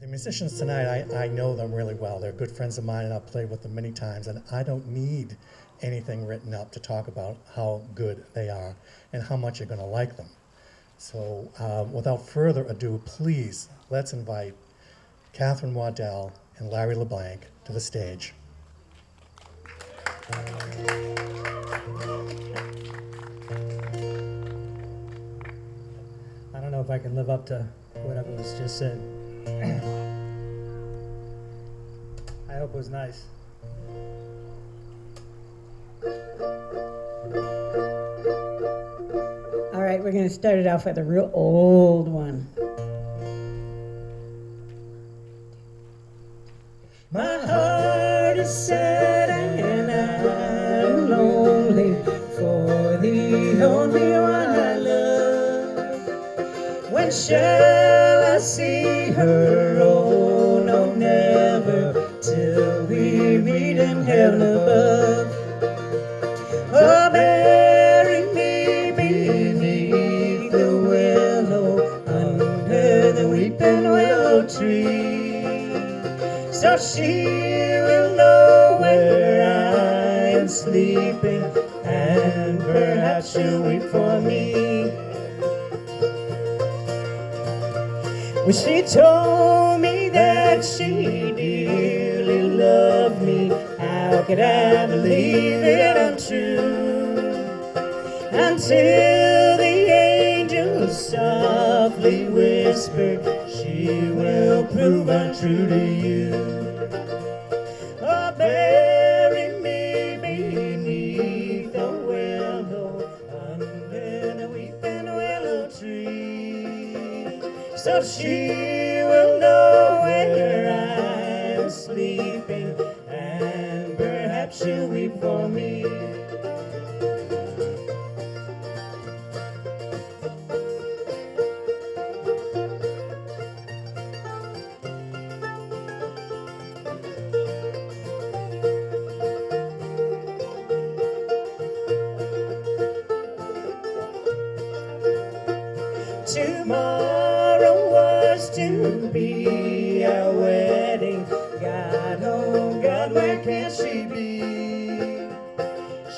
The musicians tonight, I know them really well. They're good friends of mine, and I've played with them many times, and I don't need anything written up to talk about how good they are and how much you're going to like them. So without further ado, please, let's invite Catherine Waddell and Larry LeBlanc to the stage. I don't know if I can live up to whatever was just said. I hope it was nice. All right, we're going to start it off with a real old one. My heart is sad and I'm lonely for the only one I love. When shall I see her? Oh, no, never, till we meet in heaven above. Oh, bury me beneath the willow, under the weeping willow tree, so she will know where I am sleeping, and perhaps she'll weep for me. When she told me that she dearly loved me, how could I believe it untrue? Until the angels softly whispered, she will prove untrue to you. Oh, bury me beneath the willow, under the weeping willow tree, so she will know where I'm sleeping, and perhaps she'll weep for me. Tomorrow was to be our wedding. God, oh God, where can she be?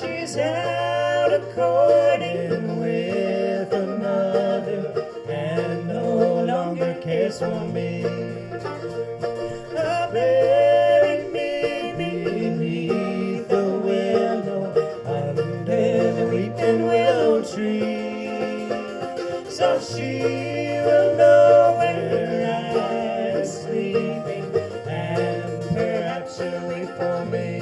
She's out a-courting with another and no longer cares for me. Oh, bury me beneath the willow, under the weeping willow tree, so she will know where I'm sleeping, and perhaps she'll weep for me.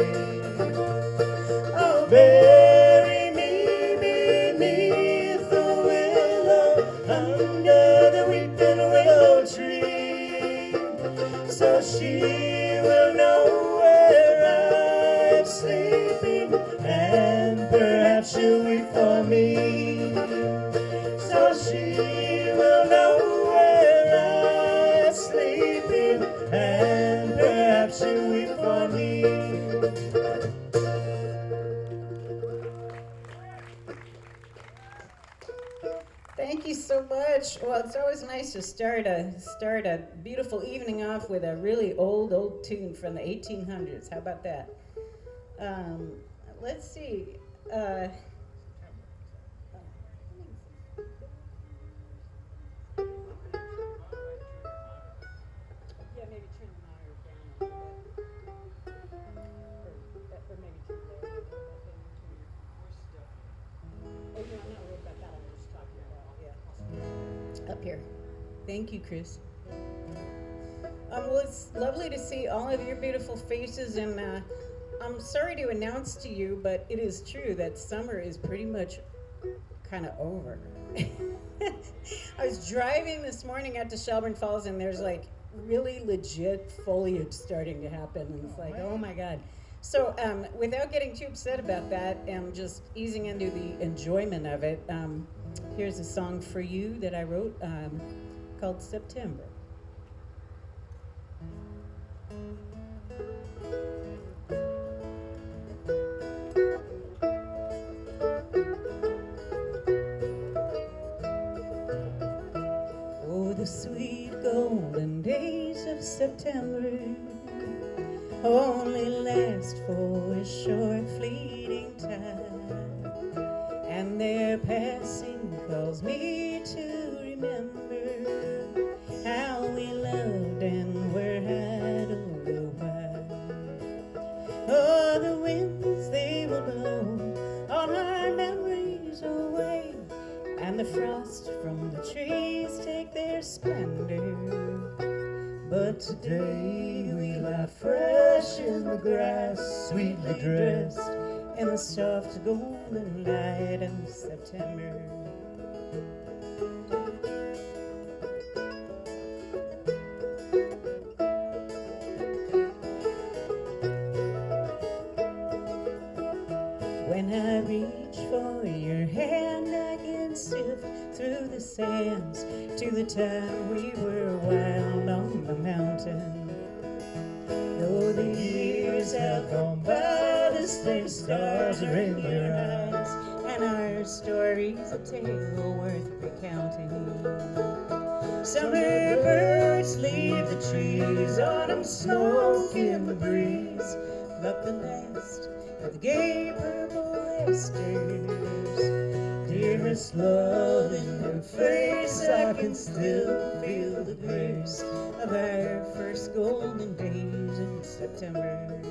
Oh, bury me beneath the willow, under the weeping willow tree, so she will know where I'm sleeping, and perhaps she'll weep for me. So she will know where I'm sleeping, and perhaps she'll weep for me. Thank you so much. Well, it's always nice to start a beautiful evening off with a really old tune from the 1800s. How about that? Let's see. Up here. Thank you, Chris. Well, it's lovely to see all of your beautiful faces, and I'm sorry to announce to you, but it is true that summer is pretty much kind of over. I was driving this morning out to Shelburne Falls, and there's like really legit foliage starting to happen, and it's like, oh my God. So without getting too upset about that, and just easing into the enjoyment of it, here's a song for you that I wrote called September. Oh, the sweet golden days of September only last for a short fleeting time, and their passing calls me to remember how we loved and were I don't know why. Oh, the winds they will blow all our memories away, and the frost from the trees take their splendor. But today we lie fresh in the grass, sweetly dressed in the soft golden light of September. When I reach for your hand, I can sift through the sands to the time we were wild on the mountain. Though the years have gone by, the same stars are in your eyes, and our story's a tale worth recounting. Summer birds leave the trees, autumn smoke in the breeze, pluck the last of the gay purple asters. Dearest love, in your face I can still feel the grace of our first golden days in September.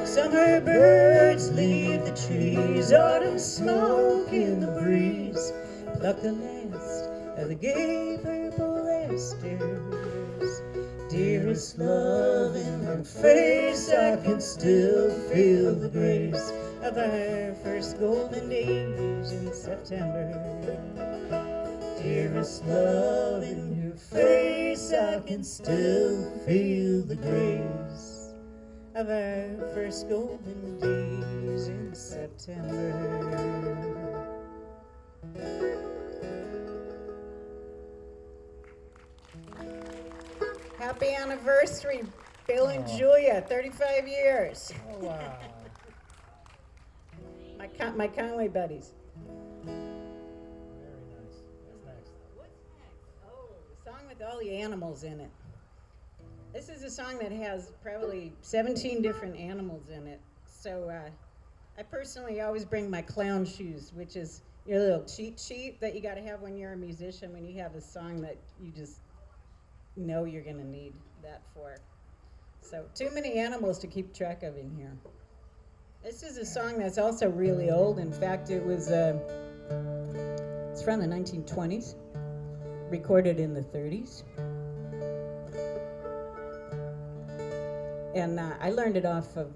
Summer birds leave the trees, autumn smoke in the breeze, pluck the last of the gay purple asters. Dearest love, in her face I can still feel the grace of our first golden days in September. Dearest love, in your face I can still feel the grace of our first golden days in September. Happy anniversary, Bill and Julia, 35 years. Oh, wow. My Conway buddies. Very nice. What's next? What's next? Oh, the song with all the animals in it. This is a song that has probably 17 different animals in it. So I personally always bring my clown shoes, which is your little cheat sheet that you got to have when you're a musician, when you have a song that you just know you're going to need that for. So too many animals to keep track of in here. This is a song that's also really old. In fact, it's from the 1920s, recorded in the 30s. And I learned it off of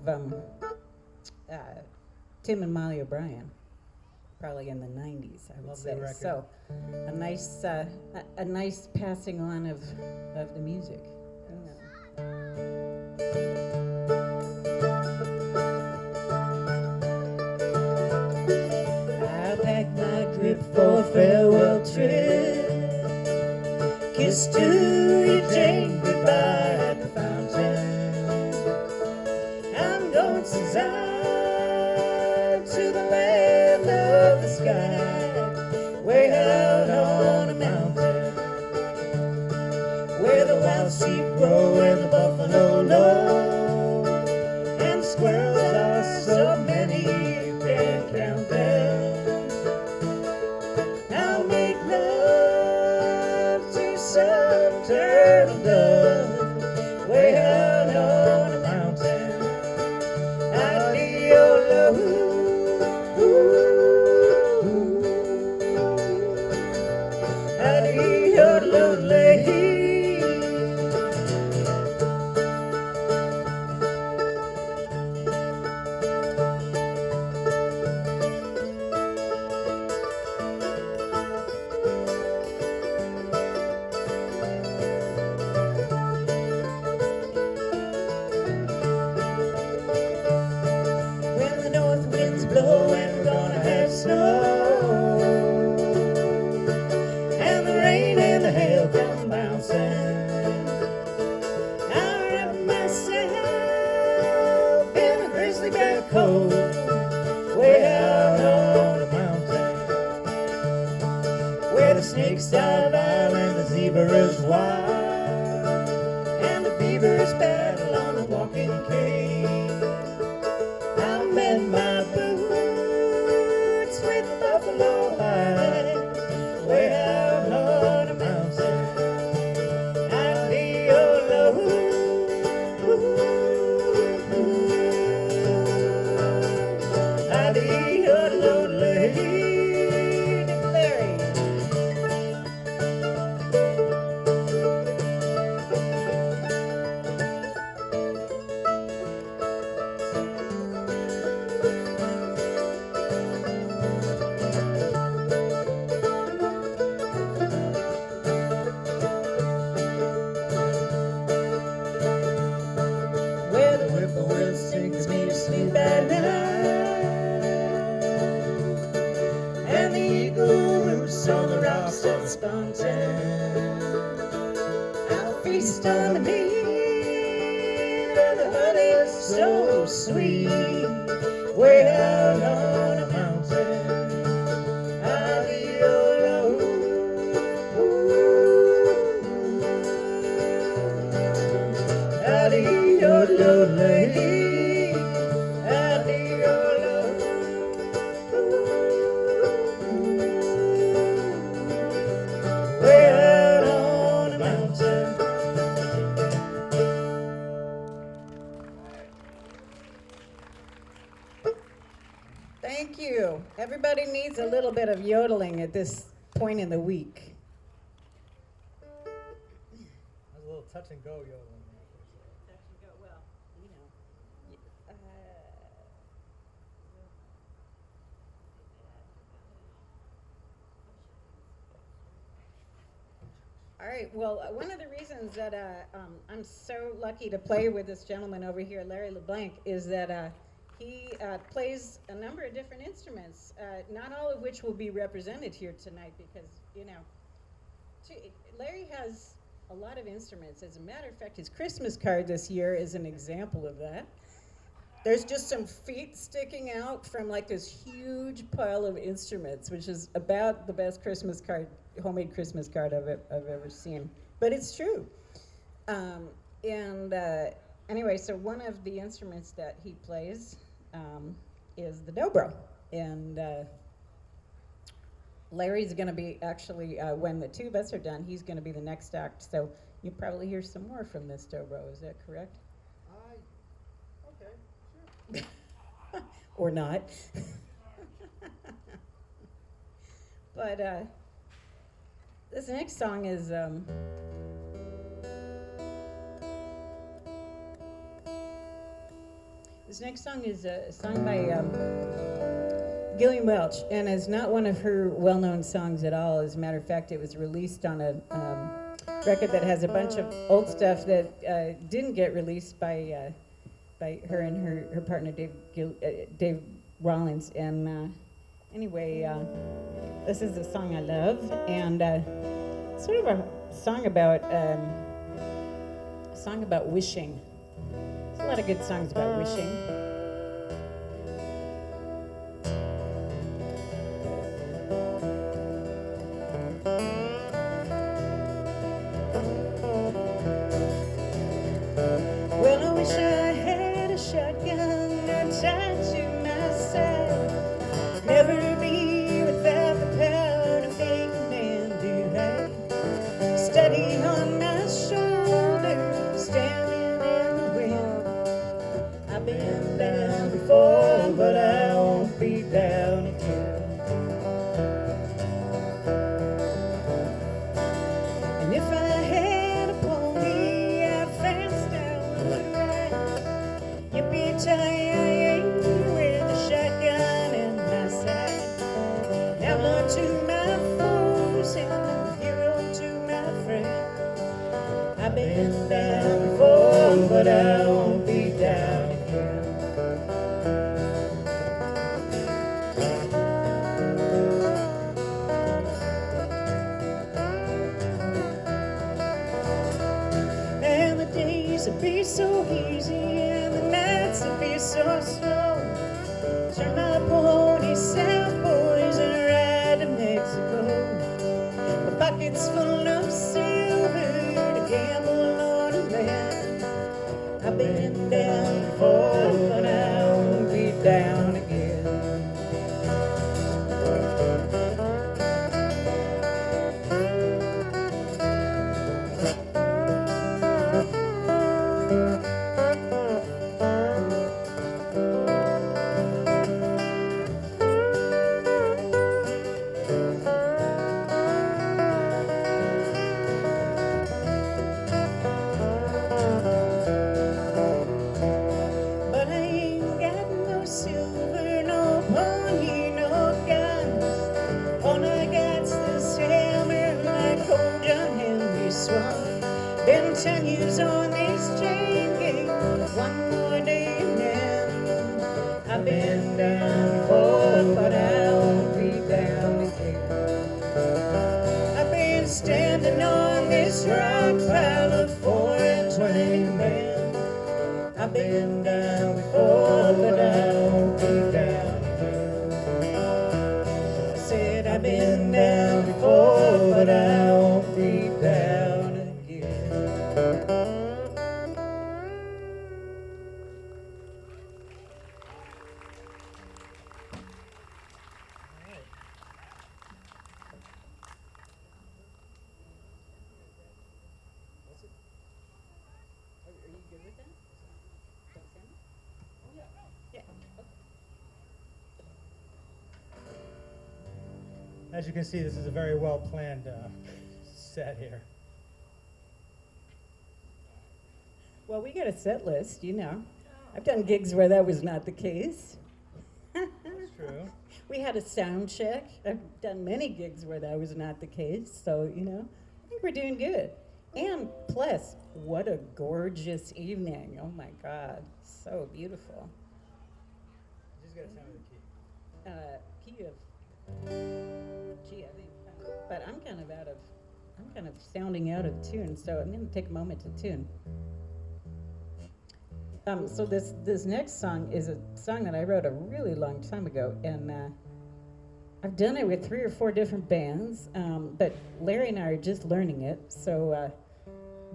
Tim and Molly O'Brien, probably in the 90s, I would Lovely say. record. So a nice passing on of the music. I packed my grip for a farewell trip, kiss to you, Jane, goodbye at the fountain. I'm going since I'm to the land of the sky, way out on a mountain, where the wild sheep grow and the buffalo know, and the squirrels are so many you can't count them. I'll make love to some turtle dove, way out on a mountain. sleep at Coop, way out on the mountain, where the snakes are vile and the zebra is wild, and the beavers battle on the walking cane. I mend my boots with buffalo hide, way out on the mountain. Where the whippoorwill sings me to sleep at night, and the eagle roosts on the rocks of the spontaine. I'll feast on the meat of the honey so sweet, way out on a mountain. I'll be alone. I'll be your lady, I'll be your love. Way out on a mountain. Thank you. Everybody needs a little bit of yodeling at this point in the week. That was a little touch and go yodeling. All right, well, one of the reasons that I'm so lucky to play with this gentleman over here, Larry LeBlanc, is that he plays a number of different instruments, not all of which will be represented here tonight because, you know, Larry has a lot of instruments. As a matter of fact, his Christmas card this year is an example of that. There's just some feet sticking out from like this huge pile of instruments, which is about the best Christmas card, homemade Christmas card I've ever seen. But it's true. Anyway, so one of the instruments that he plays is the dobro. And Larry's going to be actually, when the two of us are done, he's going to be the next act. So you'll probably hear some more from this dobro. Is that correct? Or not. But this next song is a song by Gillian Welch, and is not one of her well-known songs at all. As a matter of fact, it was released on a record that has a bunch of old stuff that didn't get released by her and her partner Dave Rollins. And anyway, this is a song I love, and sort of a song about wishing. There's a lot of good songs about wishing. Well, I wish I had a shotgun attached to my side, never to be without the power to make a man do right. Steady on my shoulder, standing in the wind. I've been down before, but I won't be down again. And if I had a pony, I'd fast down the ride. Yippee-ki-yay, with a shotgun in my side. turn my pony south, boys, and ride to Mexico. My pockets full of silver to gamble on a land. I've been down before, but I won't be down again. But I ain't got no silver, no pony, no guns. All I got's this hammer like old John Henry swung. Been 10 years on this chain gang, one more day and then I've been down before, but I won't be down again. I've been standing on this rock pile of 4 and 20 men. I've been down before, but I won't be down again. I said I've been down before, but I won't be down again. Are you good with that? Don't send me? Yeah. As you can see, this is a very well planned set here. Well, we got a set list, you know. I've done gigs where that was not the case. That's true. We had a sound check. I've done many gigs where that was not the case, so, you know, I think we're doing good. And plus, what a gorgeous evening. Oh my God, so beautiful. You just gotta tell me the key. Key of G, I think. But I'm kind of sounding out of tune, so I'm gonna take a moment to tune. So this next song is a song that I wrote a really long time ago, and I've done it with 3 or 4 different bands, but Larry and I are just learning it, so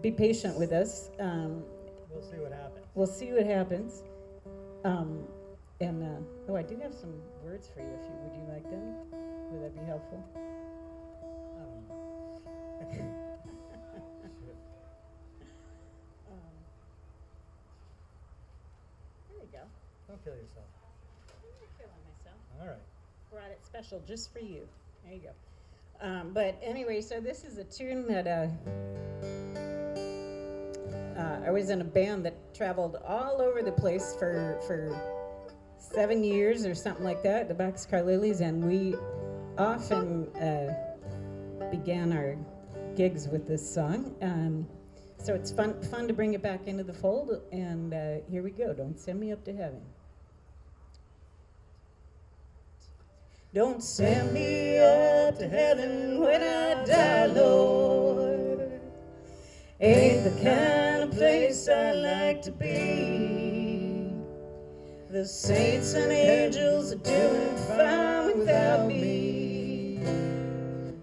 be patient with us. We'll see what happens. We'll see what happens. I do have some words for you. Would you like them? Would that be helpful? There you go. Don't kill yourself. I'm not killing myself. All right. Brought it special just for you. There you go. But anyway, so this is a tune that I was in a band that traveled all over the place for 7 years or something like that, the Boxcar Lilies, and we often began our gigs with this song. So it's fun to bring it back into the fold, and here we go. Don't send me up to heaven. Don't send me up to heaven when I die, Lord. Ain't the kind of place I like to be. The saints and angels are doing fine without me.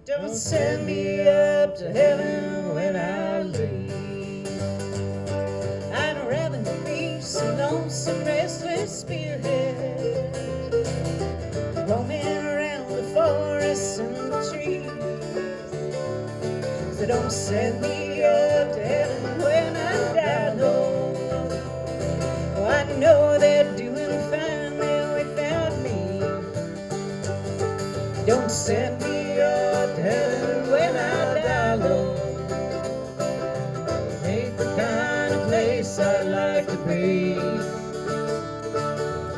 Don't send me up to heaven when I leave. I'd rather be some lonesome, restless spirit roaming around the forests and the trees. So don't send me up to heaven when I die, Lord. Oh, I know they're doing fine there without me. Don't send me up to heaven when I die, Lord. Ain't the kind of place I like to be.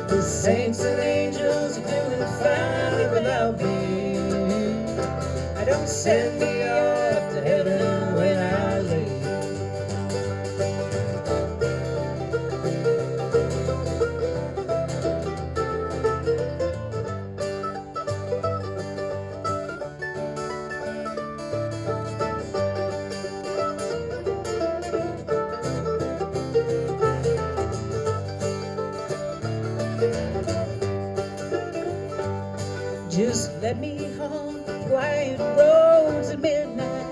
The saints and angels are doing fine without me. Don't send me up to heaven when I leave. Just let me haunt the quiet roads at midnight,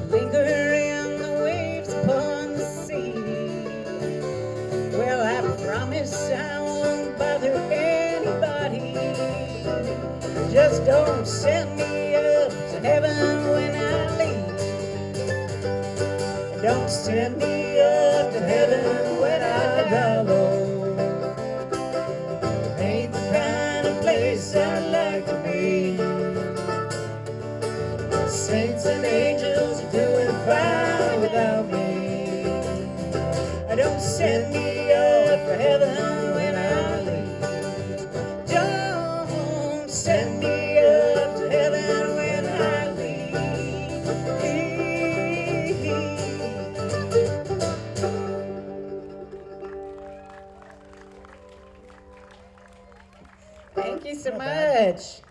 linger in the waves upon the sea. Well, I promise I won't bother anybody. Just don't send me up to heaven when I leave. Don't send me up to heaven when I die, Lord. Ain't the kind of place I'd like to be. Saints and angels are doing fine without me. Don't send me up to heaven when I leave. Don't send me up to heaven when I leave. Thank you so much.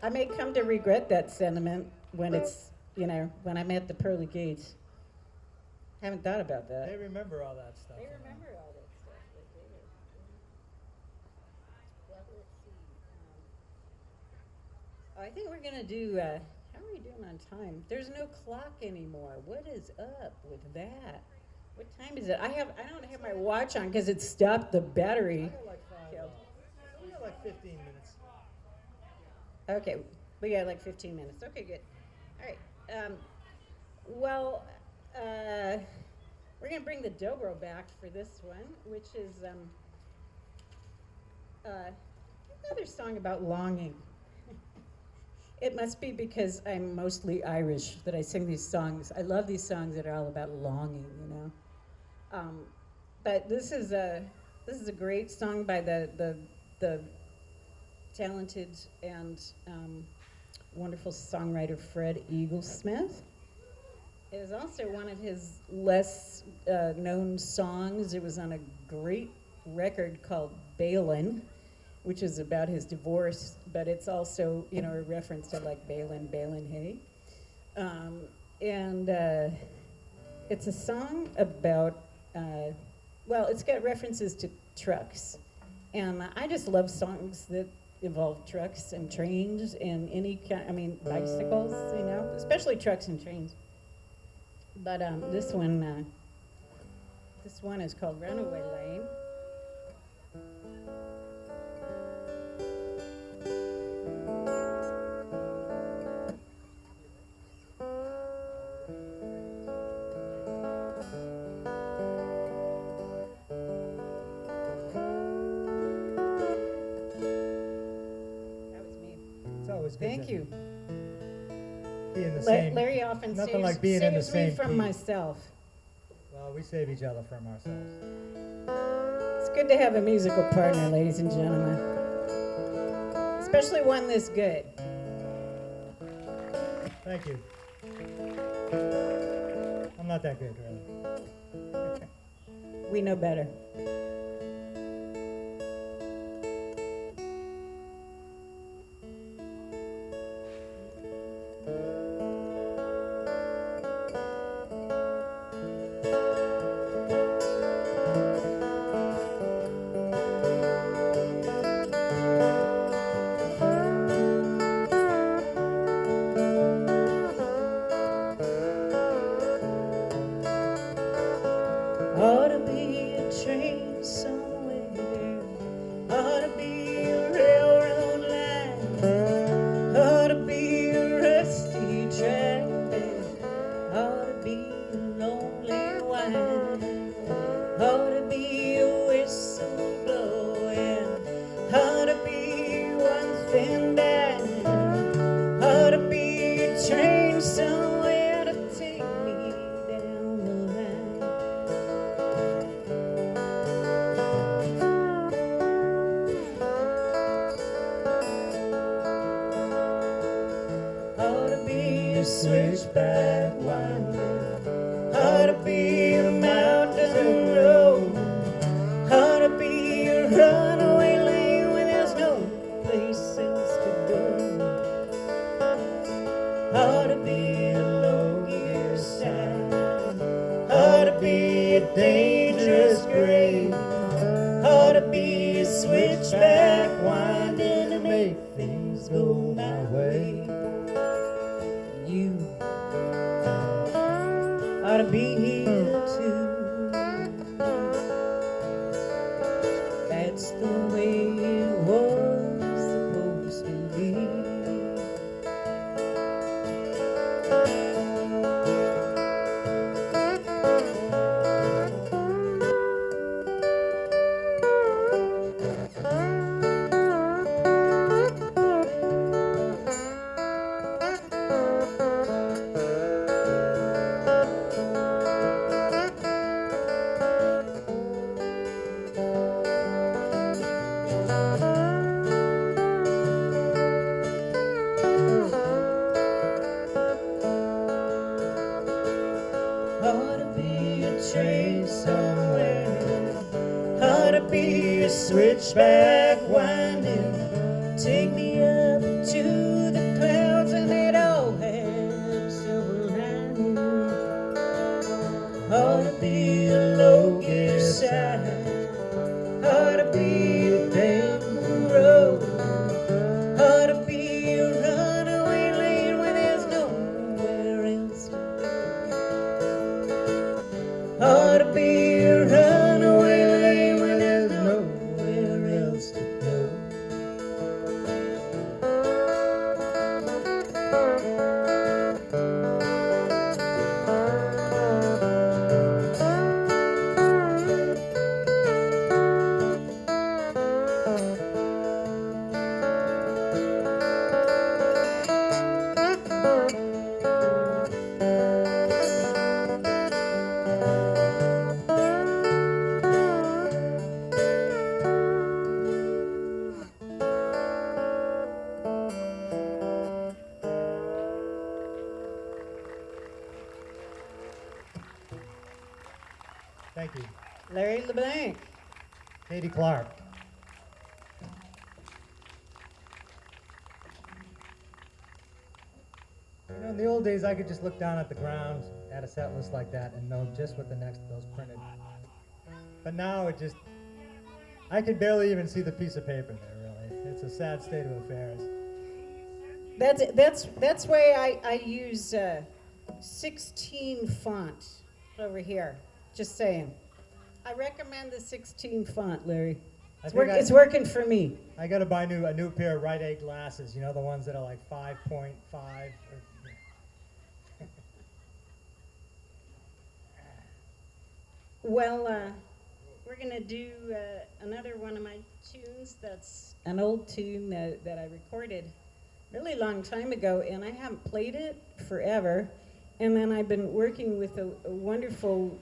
I may come to regret that sentiment when it's, when I'm at the pearly gates. Haven't thought about that. They remember all that stuff. They remember all that stuff. They do. Well, let's see. I think we're gonna do. How are we doing on time? There's no clock anymore. What is up with that? What time is it? I don't have my watch on because it stopped the battery. I got like we got like 15 minutes. Okay, we got like 15 minutes. Okay, good. All right. Well, we're going to bring the dobro back for this one, which is another song about longing. It must be because I'm mostly Irish that I sing these songs. I love these songs that are all about longing, But this is a great song by the talented and wonderful songwriter Fred Eaglesmith. It is also one of his less known songs. It was on a great record called Balin, which is about his divorce, but it's also, a reference to like Balin, Hay. It's a song about, it's got references to trucks. And I just love songs that involve trucks and trains and any kind, bicycles, especially trucks and trains. But this one is called Runaway Lane. Thank you. Being the same. Larry often Nothing like being in the saves me same from key. myself. Well, we save each other from ourselves. It's good to have a musical partner, ladies and gentlemen. Especially one this good. Thank you. I'm not that good, really. We know better. Ought to be a train somewhere, ought to be a railroad line, ought to be a rusty track, ought to be a lonely wine, ought to be a whistle blowing, ought to be one thin dime, ought to be a train somewhere to take me down the line. Ought to be a switchback winding, ought to be a mountain road, ought to be a runaway lane where there's no place else to go, ought to be a low gear sign, ought to be a dangerous grave, ought to be a switchback winding. way things go my way. You ought to be here too. That's the way it was supposed to be. Ought to be a train somewhere. Ought to be a switchback winding. Take me up to the clouds and it all had silver lining. Ought to be a low gear side. Ought to be a bamboo road. Ought to be a runaway lane when there's nowhere else to go. Ought to be a runaway lane when there's nowhere else to go. Thank you. Larry LeBlanc. Katie Clark. You know, in the old days, I could just look down at the ground at a set list like that and know just what the next bill's printed. But now it just, I could barely even see the piece of paper there, really. It's a sad state of affairs. That's why I use 16 font over here. Just saying. I recommend the 16 font, Larry. It's working for me. I got to buy a new pair of Rite Aid glasses. You know, the ones that are like 5.5. Well, we're going to do another one of my tunes that's an old tune that I recorded really long time ago, and I haven't played it forever. And then I've been working with a wonderful,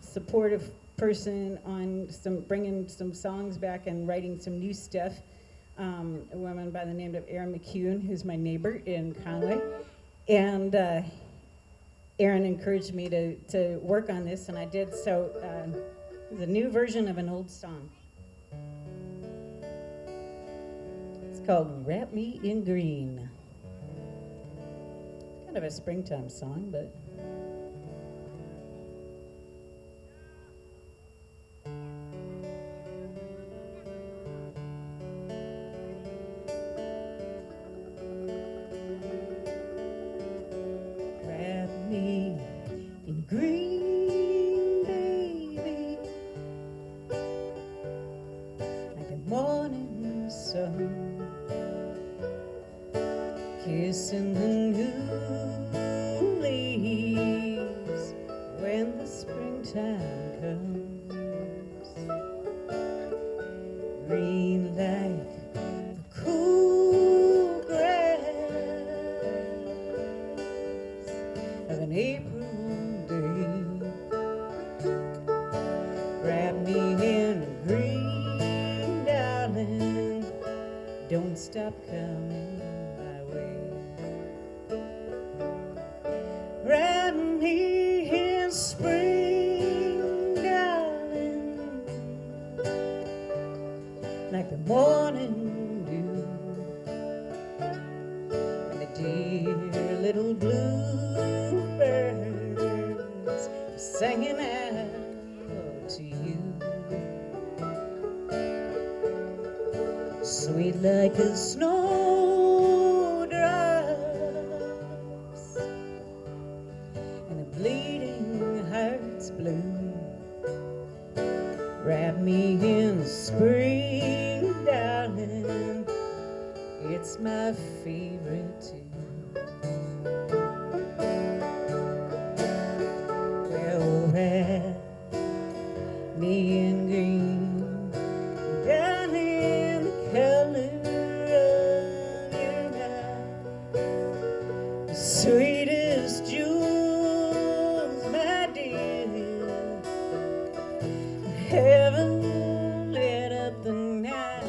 supportive person on bringing some songs back and writing some new stuff. A woman by the name of Erin McCune, who's my neighbor in Conway. And Erin encouraged me to work on this, and I did. So it's a new version of an old song. It's called Wrap Me in Green. Kind of a springtime song, but... Wrap me in green, baby, like the morning sun, kissing the new leaves when the springtime comes. Green like the cool grass of an April day. Wrap me in green, darling, don't stop coming my way. Wrap me in spring, darling, like the morning dew, and the dear little bluebirds are singing out to you. sweet like a snowdrops in a bleeding heart's bloom. Wrap me in spring, darling, it's my favorite tune. Well, wrap me in green, down in the color of your eyes, sweet as jewels, my dear. Heaven lit up the night.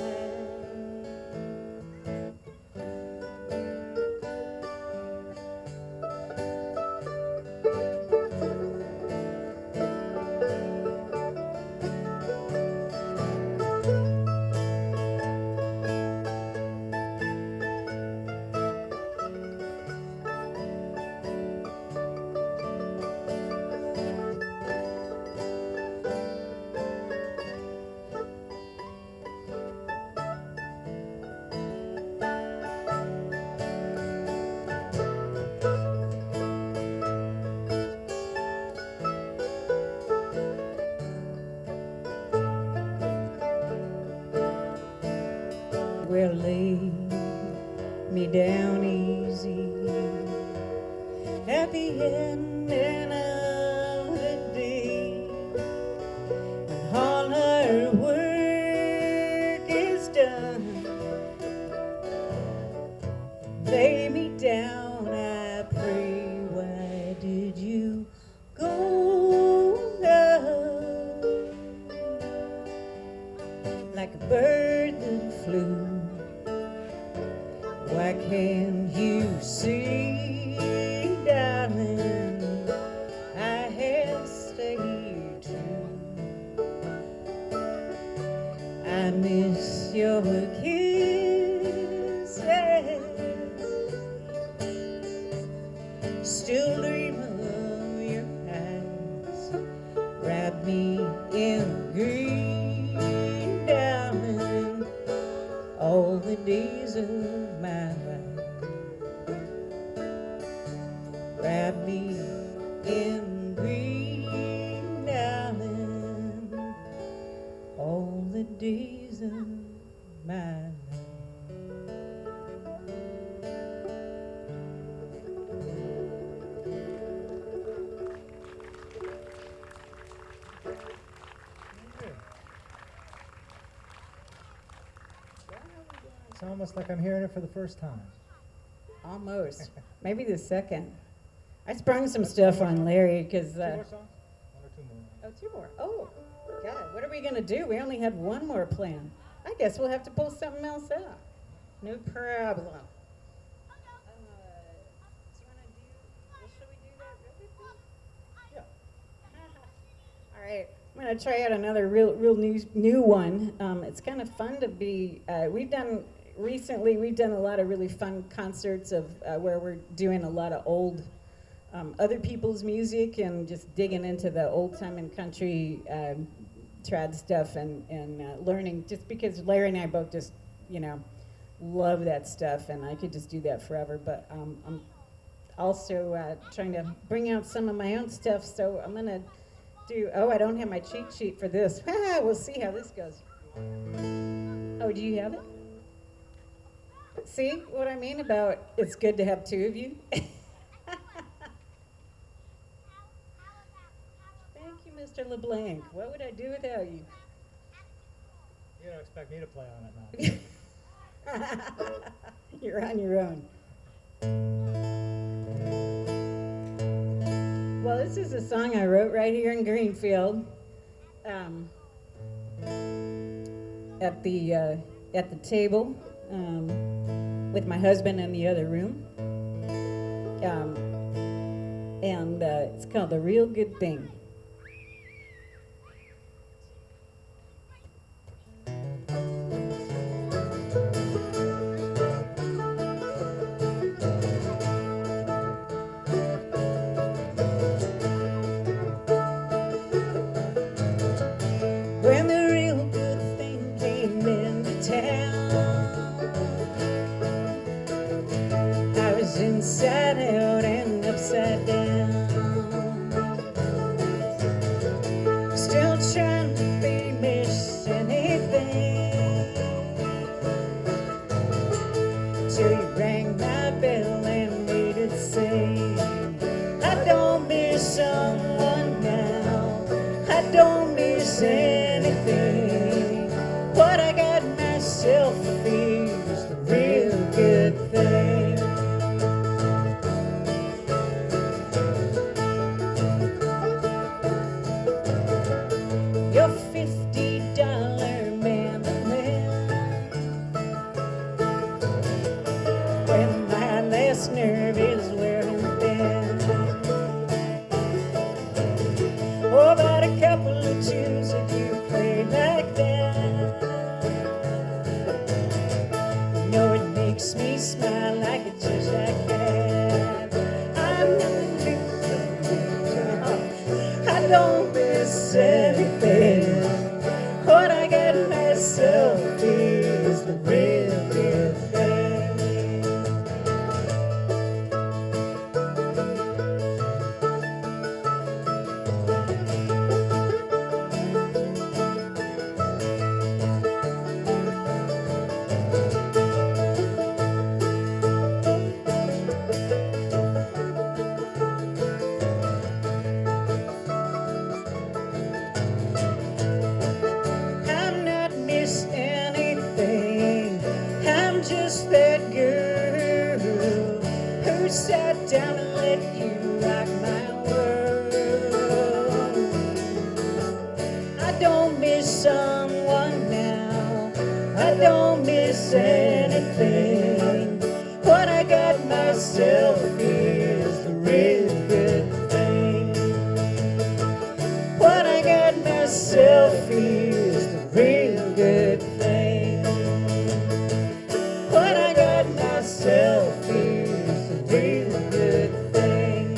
Well, lay me down easy at the ending of the day, when all our work is done. Lay me down, I pray. Why did you go, love, like a bird that flew? Why can't you see, darling, I have stayed true. I miss your kisses, still dream of your eyes. Wrap me in green, darling, all the days of my life. Wrap me in green, darling, all the days of my life. It's almost like I'm hearing it for the first time. Almost. Maybe the second. I sprung some stuff on Larry because. Two more songs? One or two more? Oh, two more. Oh, God, what are we going to do? We only had one more planned. I guess we'll have to pull something else out. No problem. Shall we do that really quick? Yeah. All right. I'm going to try out another real new one. It's kind of fun to be. We've done a lot of really fun concerts of where we're doing a lot of old other people's music and just digging into the old time and country trad stuff and learning, just because Larry and I both just, love that stuff, and I could just do that forever. But I'm also trying to bring out some of my own stuff, so I'm going to I don't have my cheat sheet for this. We'll see how this goes. Oh, do you have it? See what I mean about it's good to have two of you? Thank you, Mr. LeBlanc. What would I do without you? You don't expect me to play on it now. You're on your own. Well, this is a song I wrote right here in Greenfield, at the table with my husband in the other room, and it's called "The Real Good Thing." When the real good thing came into town, me smile like a Cheshire cat. I'm not missing, I don't miss anything. What I got myself is the real thing. I'm not miss anything. I'm just that girl who sat down and let you rock my world. I don't miss someone now. I don't miss anything. What I got myself is the real good thing. What I got myself is the real good thing. What I got myself is the real good thing.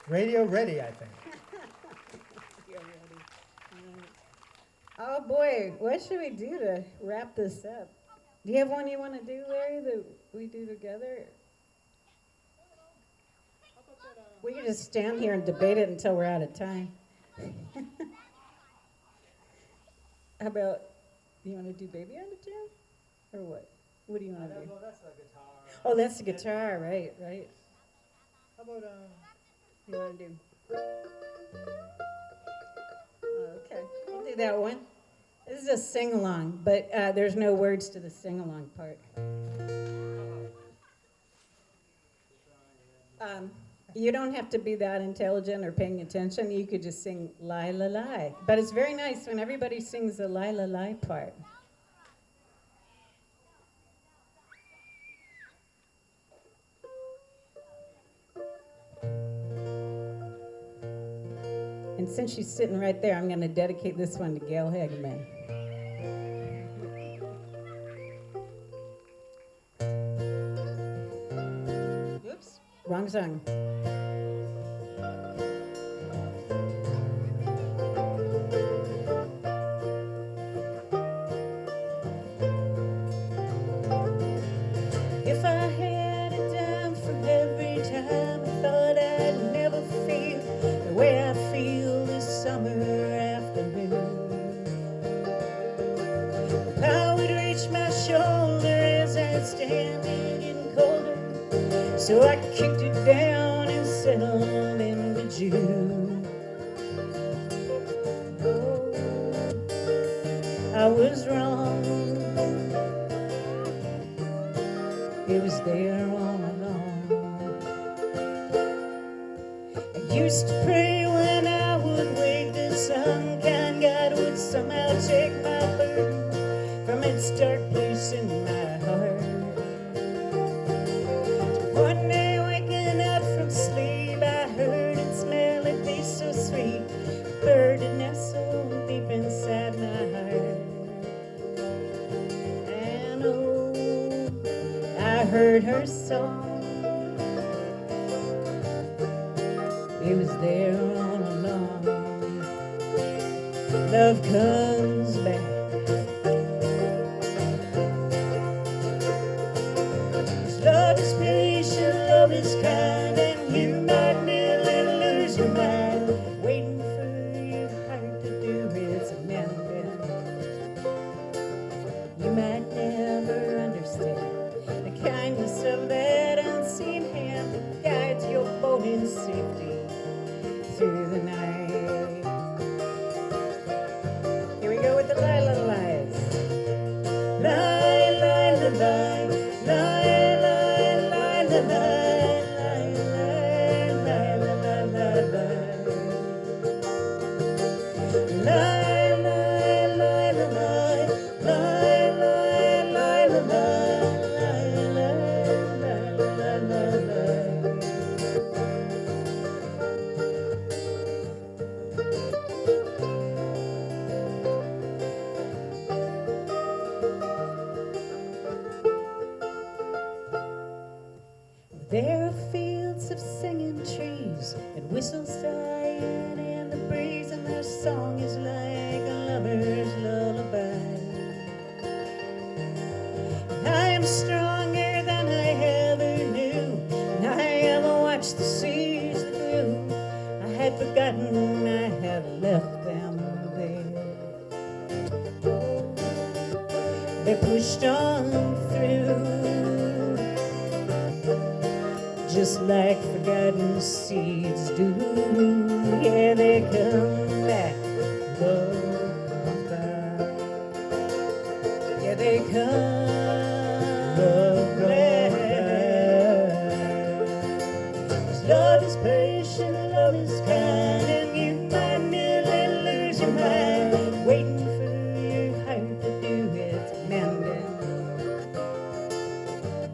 Radio ready, I think. Oh boy, what should we do to wrap this up? Do you have one you want to do, Larry, that we do together? We can just stand here and debate it until we're out of time. How about, you want to do Baby on the Jam? Or what? What do you want to do? That's the guitar. Oh, that's the guitar, right. How about What do you want to do? Okay, I'll do that one. This is a sing-along, but there's no words to the sing-along part. You don't have to be that intelligent or paying attention. You could just sing lie, la, lie. But it's very nice when everybody sings the lie, la, lie part. And since she's sitting right there, I'm going to dedicate this one to Gail Hageman. Oops, wrong song. If I had a dime for every time I thought I'd never feel the way I feel this summer afternoon, I would reach my shoulder as I'm standing getting colder, so I kicked it down and settled into June. Oh, I was wrong. It was there all along. I used to pray when I would wake that some kind God would somehow take my burden from its dark place in my heart. One day waking up from sleep, I heard and smelled a taste so sweet, a bird that nestled deep inside my heart. And oh, I heard her song. It was there all along. Love comes back. 'Cause love is patient, love is kind, and you might nearly lose your mind waiting for your heart to do its mending. You might never understand the kindness of that unseen hand that guides your boat in safety through the night. Here we go with the lie, la, lies. Lie, lie, la, lie. Lie, lie, lie, la, lie. Lie, lie, lie, la, la, la, lie. Lie, lie, lie, la, lie. Lie, lie, lie, la, lie. Lie, lie, lie, la, la, la, lie. There are fields of singing trees and whistles sighing in the breeze, and their song is like a lover's lullaby. I am stronger than I ever knew, and I have watched the seas that grew. I had forgotten I had left them there. They pushed on through, just like forgotten seeds do. Yeah, they come back, love comes back. Yeah, they come, love back. 'Cause love is patient, love is kind, and you might nearly lose your mind waiting for your heart to do its mending.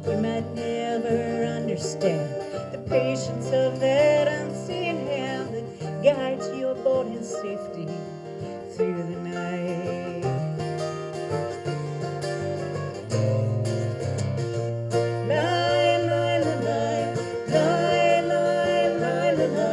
You might never understand the patience of that unseen hand that guides your boat in safety through the night. Lie, lie, lie, lie, lie, lie, lie, lie,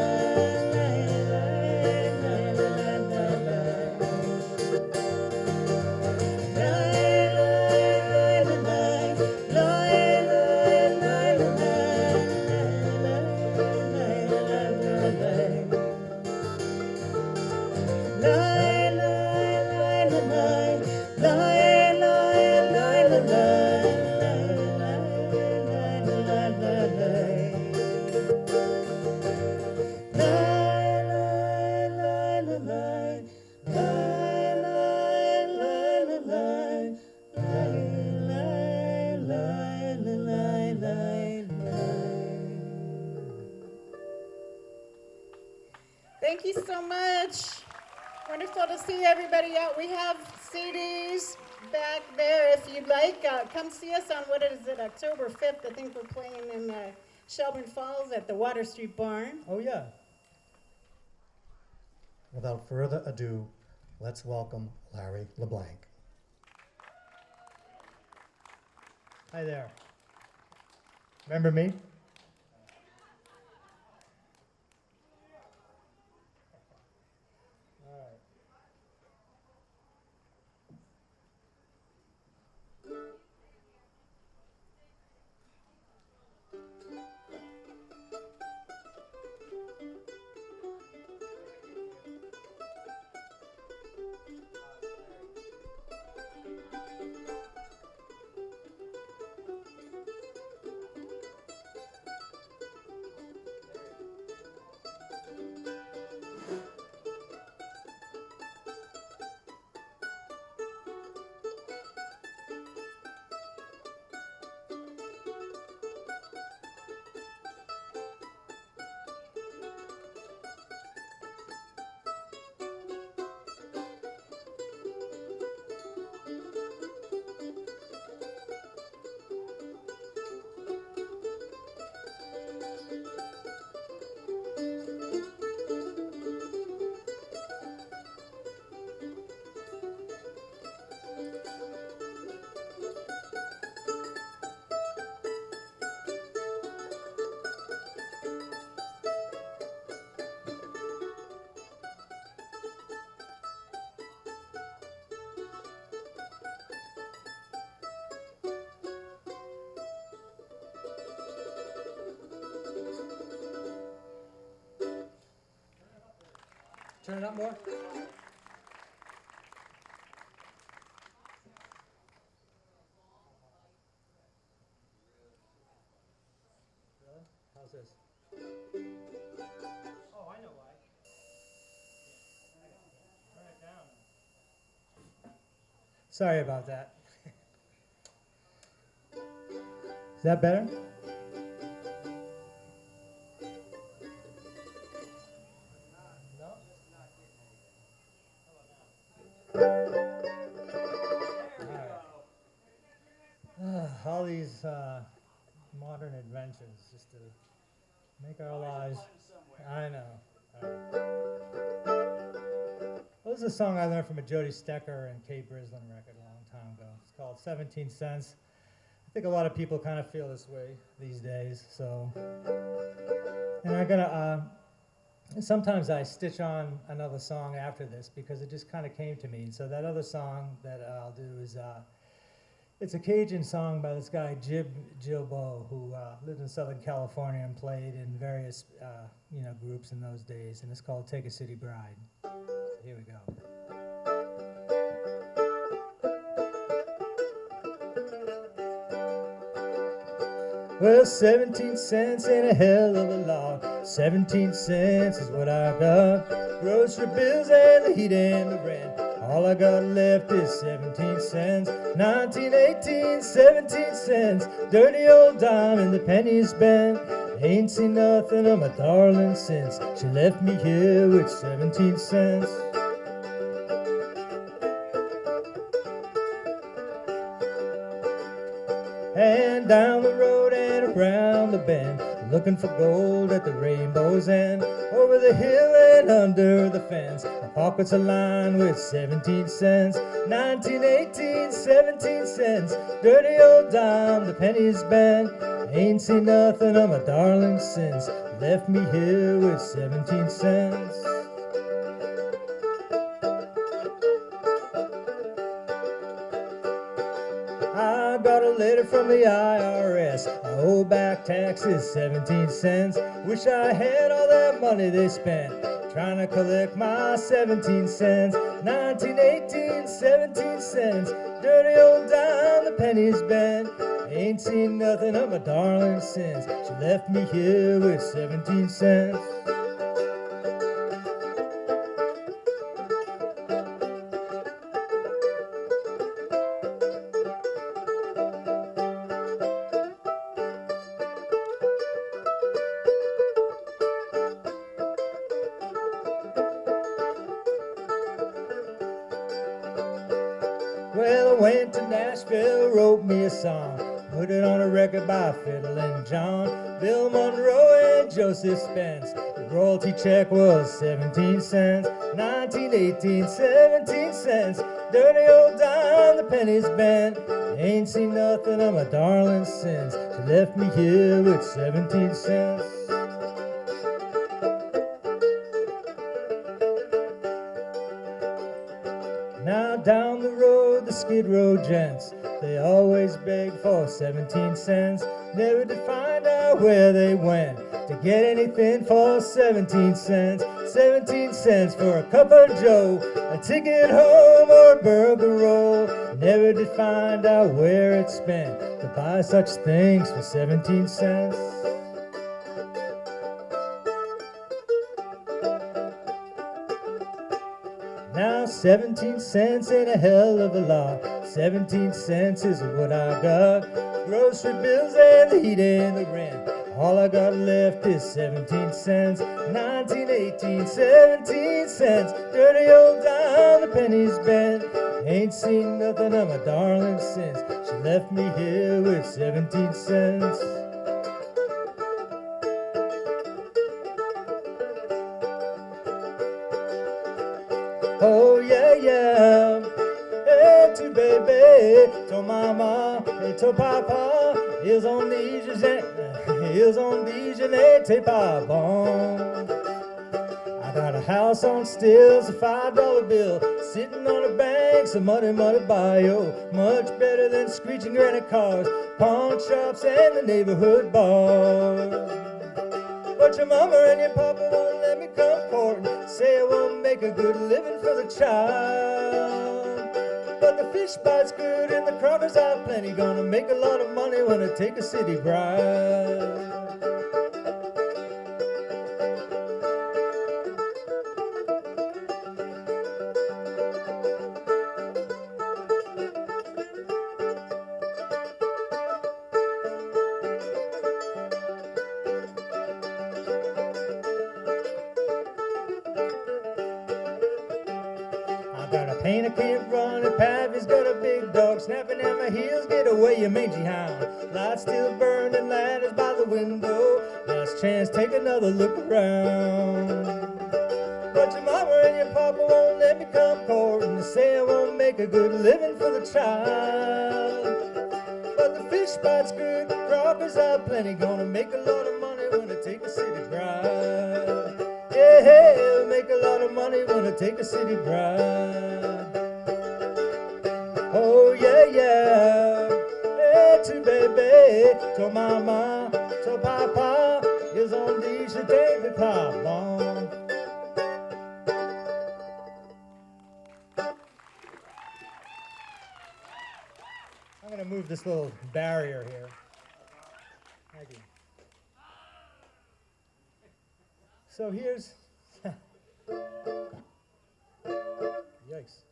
Thank you so much. Wonderful to see everybody out. We have CDs back there if you'd like. Come see us on, what is it, October 5th. I think we're playing in Shelburne Falls at the Water Street Barn. Oh, yeah. Without further ado, let's welcome Larry LeBlanc. Hi there. Remember me? All right. Turn it up more. Really? How's this? Oh, I know why. Turn it down. Sorry about that. Is that better? All these modern inventions just to make our lives. I know. Well, this is a song I learned from a Jody Stecker and Kay Brislin record a long time ago. It's called 17 Cents. I think a lot of people kind of feel this way these days. So, and I'm gonna. Sometimes I stitch on another song after this because it just kind of came to me. So that other song that I'll do is it's a Cajun song by this guy Jib Gilbo, who lived in Southern California and played in various groups in those days, and it's called "Take a City Bride." So here we go. Well, 17 cents ain't a hell of a lot. 17 cents is what I got. Grocery bills and the heat and the rent. All I got left is 17 cents. 1918, 17 cents. Dirty old dime and the pennies spent. Ain't seen nothing of my darling since she left me here with 17 cents. And down the road and around the bend, looking for gold at the rainbow's end. Over the hill and under the fence, my pockets are lined with 17 cents. 1918, 17 cents. Dirty old dime, the pennies bent. Ain't seen nothing of my darling since left me here with 17 cents. I got a letter from the IRS. I owe back taxes 17 cents. Wish I had all that money they spent trying to collect my 17 cents. 1918, 17 cents. Dirty old dime, the pennies bent. Ain't seen nothing of my darling since she left me here with 17 cents. Well, I went to Nashville, wrote me a song, put it on a record by Fiddlin' John, Bill Monroe and Joseph Spence. The royalty check was 17 cents. 1918, 17 cents. Dirty old dime, the pennies bent. Ain't seen nothing of my darling since she left me here with 17 cents. Now down the road, the Skid Row gents, they always beg for 17 cents. Never to find out where they went to get anything for 17 cents. 17 cents for a cup of joe, a ticket home or a burger roll. Never did find out where it's spent to buy such things for 17 cents. Now 17 cents ain't a hell of a lot. 17 cents is what I got. Grocery bills and the heat and the rent. All I got left is 17 cents. 1918, 17 cents. Dirty old dime, the pennies bent. Ain't seen nothing of my darling since she left me here with 17 cents. Oh yeah, yeah. Hey, to baby, to mama, hey, to papa. Ils ont dit, je n'étais pas bon. I got a house on stills, a $5 bill, sitting on the banks of muddy, muddy bayou. Much better than screeching granite cars, pawn shops, and the neighborhood bars. But your mama and your papa won't let me come courting. Say I won't make a good living for the child. But the fish bites good and the crawders out plenty. Gonna make a lot of money when I take a city bride. Paint I can't run, and Pappy's got a big dog snapping at my heels. Get away, you mangy hound. Lights still burning, ladders by the window. Last chance, take another look around. But your mama and your papa won't let me come courting. They say I won't make a good living for the child. But the fish spot's good, crackers are plenty. Gonna make a lot of money when I take a city bride. Yeah, make a lot of money when I take a city bride. Oh yeah, yeah. Hey, to baby, to mama, to papa, is on these baby papa. I'm gonna move this little barrier here. Thank you. So here's, yikes.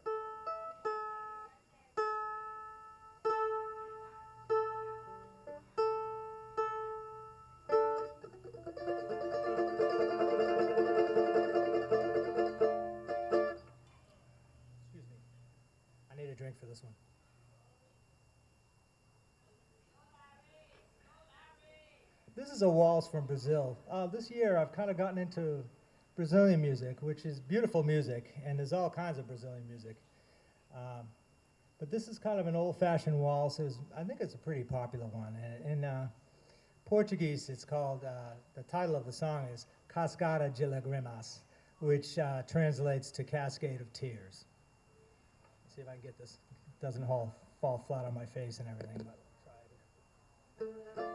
Excuse me. I need a drink for this one. This is a waltz from Brazil. This year I've kind of gotten into Brazilian music, which is beautiful music, and there's all kinds of Brazilian music. But this is kind of an old-fashioned waltz. I think it's a pretty popular one. In Portuguese, it's called, the title of the song is Cascada de Lágrimas, which translates to Cascade of Tears. Let's see if I can get this. It doesn't fall flat on my face and everything, but I'll try it.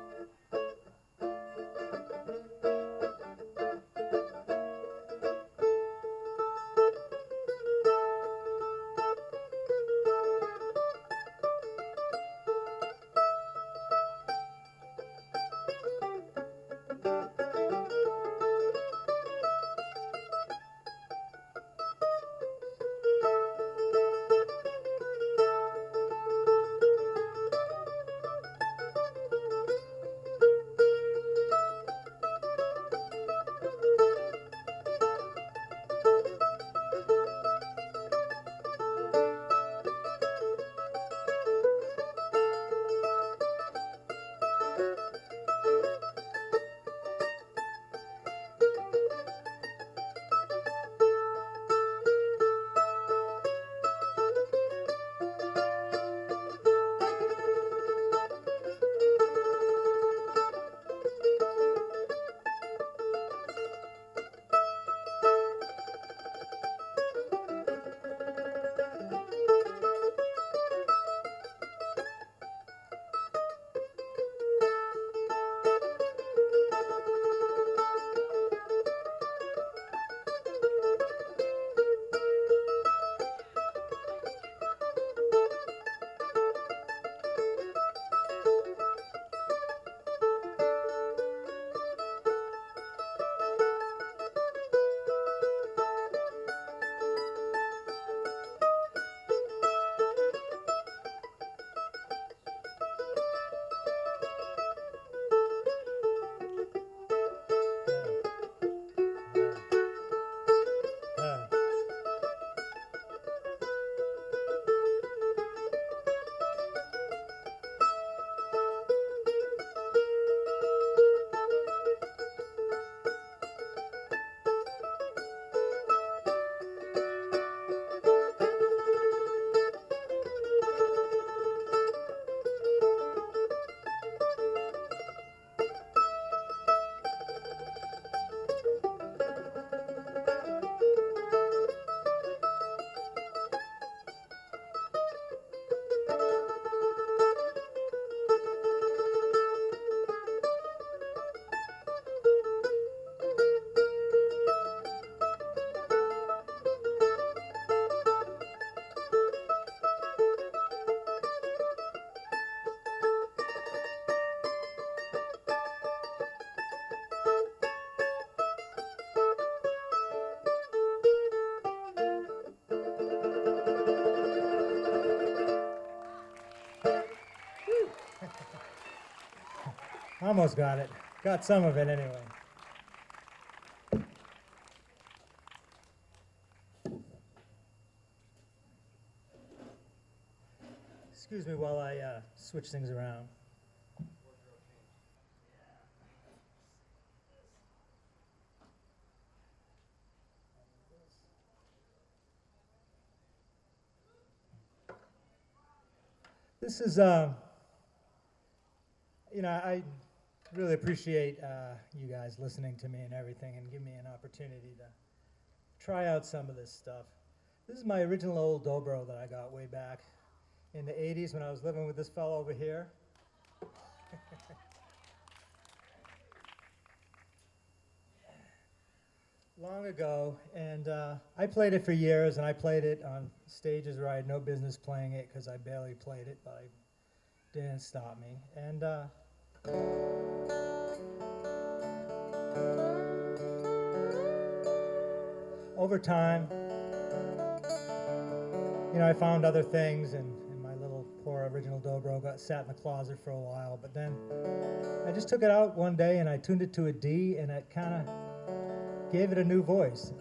Almost got it. Got some of it anyway. Excuse me while I switch things around. This is I really appreciate you guys listening to me and everything and give me an opportunity to try out some of this stuff. This is my original old dobro that I got way back in the 80s when I was living with this fellow over here. Long ago, and I played it for years, and I played it on stages where I had no business playing it because I barely played it, but it didn't stop me. And over time, I found other things, and my little poor original dobro got sat in the closet for a while, but then I just took it out one day and I tuned it to a D, and it kind of gave it a new voice.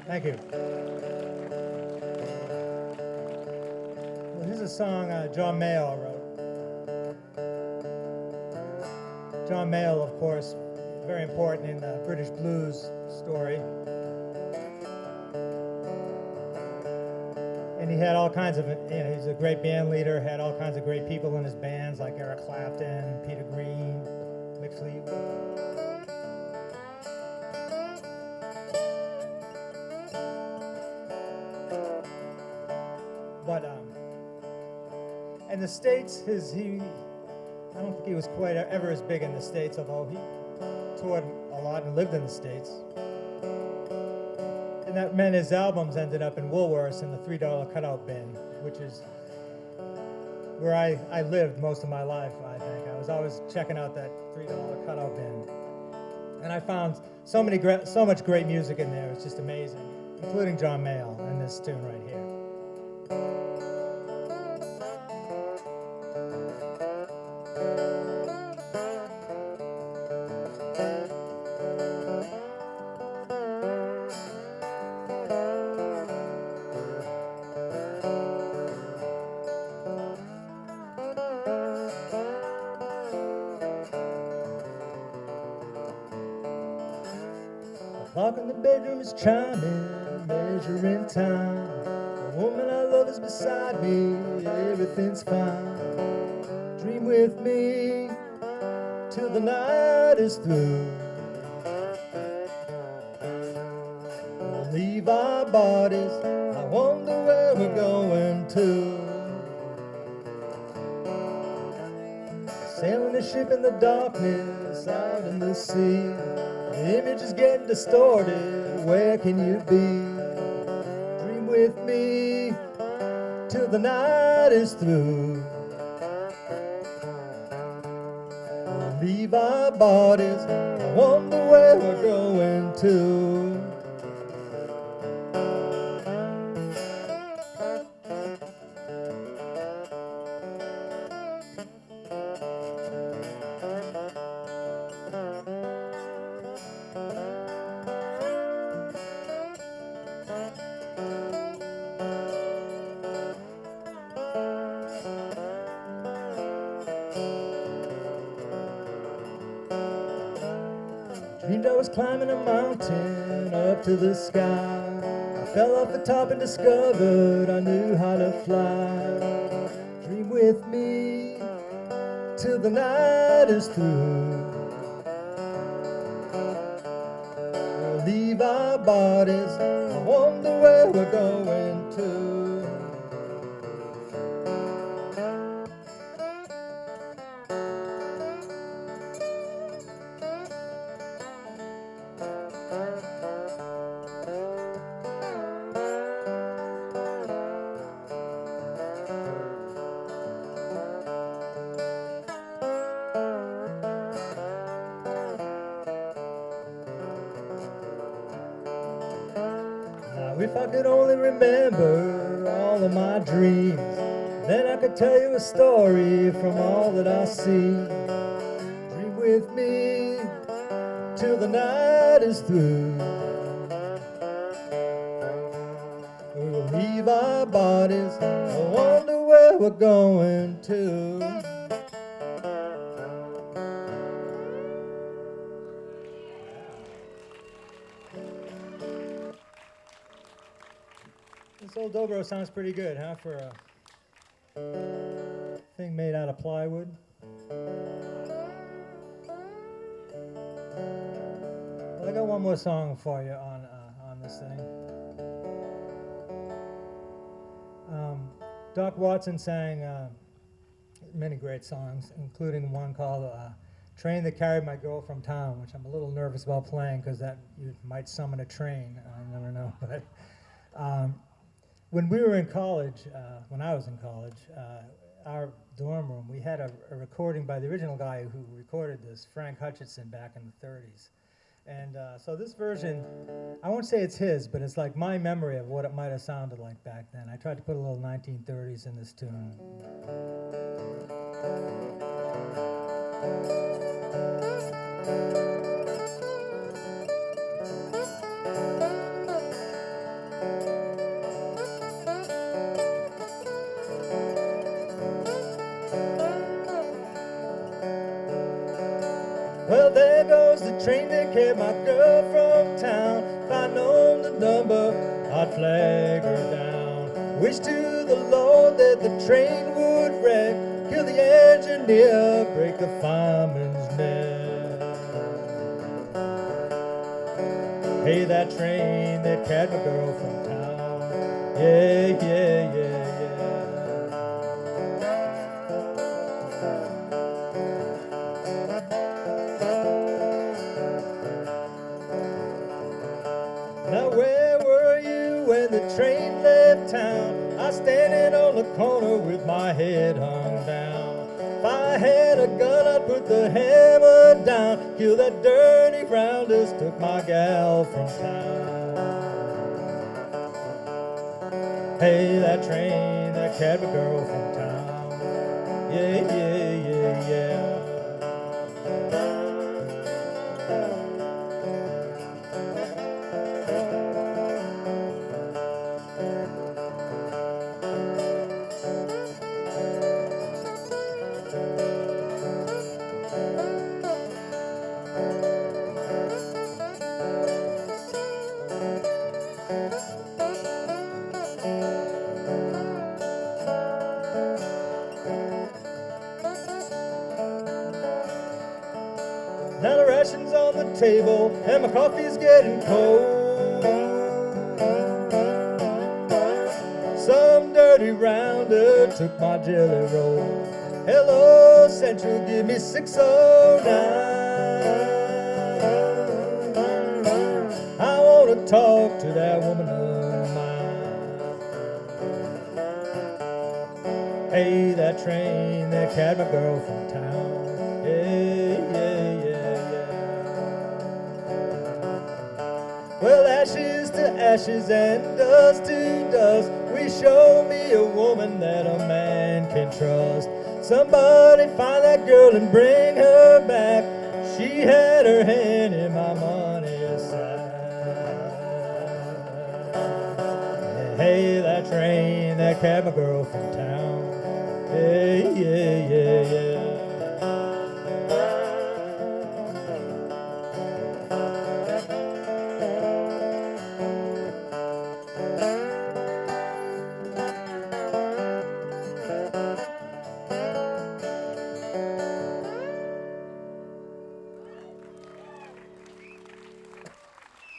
Thank you. Well, this is a song John Mayall wrote. John Mayall, of course, very important in the British blues story. And he had all kinds of, he's a great band leader, had all kinds of great people in his bands like Eric Clapton, Peter Green, Mick Fleetwood. In the States, I don't think he was quite ever as big in the States, although he toured a lot and lived in the States. And that meant his albums ended up in Woolworths in the $3 cutout bin, which is where I lived most of my life, I think. I was always checking out that $3 cutout bin. And I found so much great music in there, it's just amazing, including John Mayall and this tune right here. Clock in the bedroom is chiming, measuring time. The woman I love is beside me, everything's fine. Dream with me till the night is through. We'll leave our bodies, I wonder where we're going to. Sailing a ship in the darkness, out in the sea. The image is getting distorted, where can you be? Dream with me till the night is through. We'll leave our bodies, I wonder where we're going to. Dreamed I was climbing a mountain up to the sky. I fell off the top and discovered I knew how to fly. Dream with me till the night is through. We'll leave our bodies, I wonder where we're going to. Now if I could only remember all of my dreams, then I could tell you a story from all that I see. Dream with me till the night is through. We'll leave our bodies, I wonder where we're going to. This old dobro sounds pretty good, huh, for a thing made out of plywood. Well, I got one more song for you on this thing. Doc Watson sang many great songs, including one called Train That Carried My Girl From Town, which I'm a little nervous about playing because that you might summon a train. I never know. But when we were in college, when I was in college, our dorm room, we had a recording by the original guy who recorded this, Frank Hutchinson, back in the 30s. And so this version, I won't say it's his, but it's like my memory of what it might have sounded like back then. I tried to put a little 1930s in this tune. Well, there goes the train that carried my girl from town. If I'd known the number, I'd flag her down. Wish to the Lord that the train would wreck, kill the engineer, break the fireman's neck. Hey, that train that carried my girl from town. Yeah, yeah, yeah, yeah. Now where were you when the train left town? I was standing on the corner with my head hung down. If I had a gun, I'd put the hammer down, kill that dirty rounders, took my gal from town. Hey, that train that carried my girl from town. Yeah, yeah, yeah, yeah. Now the ration's on the table and my coffee's getting cold. Some dirty rounder took my jelly roll. Hello, Central, give me 609. I want to talk to that woman of mine. Hey, that train that carried my girl from town. Hey, yeah, yeah. Well, ashes to ashes and dust to dust, we show me a woman that a man can trust. Somebody find that girl and bring her back. She had her hand in my money sack. Hey, that train that carried my girl from town. Hey, yeah, yeah, yeah.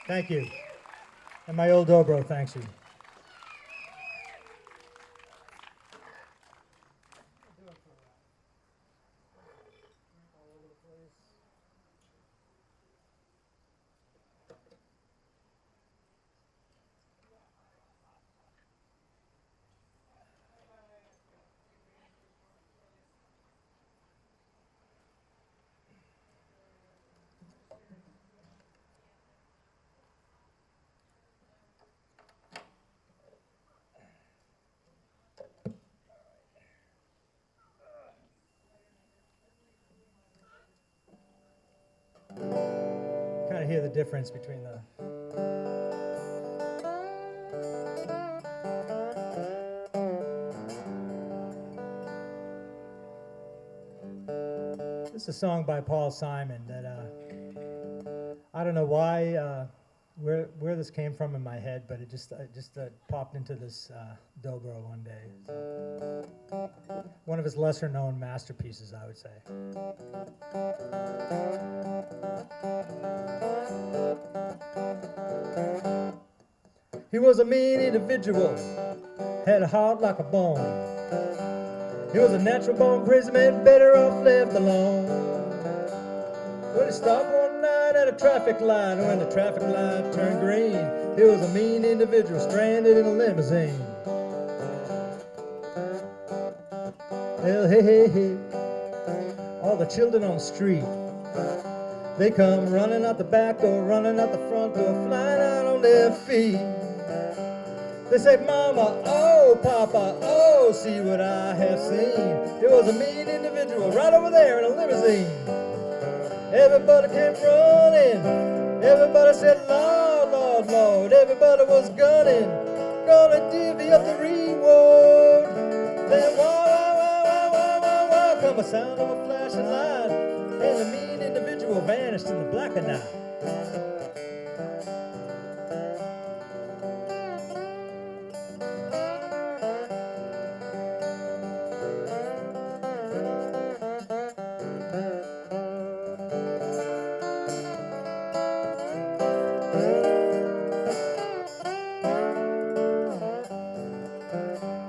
Thank you. And my old dobro thanks you. Kind of hear the difference between the. This is a song by Paul Simon that I don't know why where this came from in my head, but it just popped into this dobro one day. One of his lesser known masterpieces, I would say. He was a mean individual, had a heart like a bone. He was a natural born crazy man, better off left alone. When he stopped one night at a traffic light, when the traffic light turned green, he was a mean individual stranded in a limousine. Well, hey, hey, hey, all the children on the street, they come running out the back door, running out the front door, flying out on their feet. They say, Mama, oh, Papa, oh, see what I have seen. It was a mean individual right over there in a limousine. Everybody came running. Everybody said, Lord, Lord, Lord. Everybody was gunning, gonna divvy up the reward. Then wah, wah, wah, wah, wah, wah, wah, come a sound of a flashing light, and the mean individual vanished in the black of night.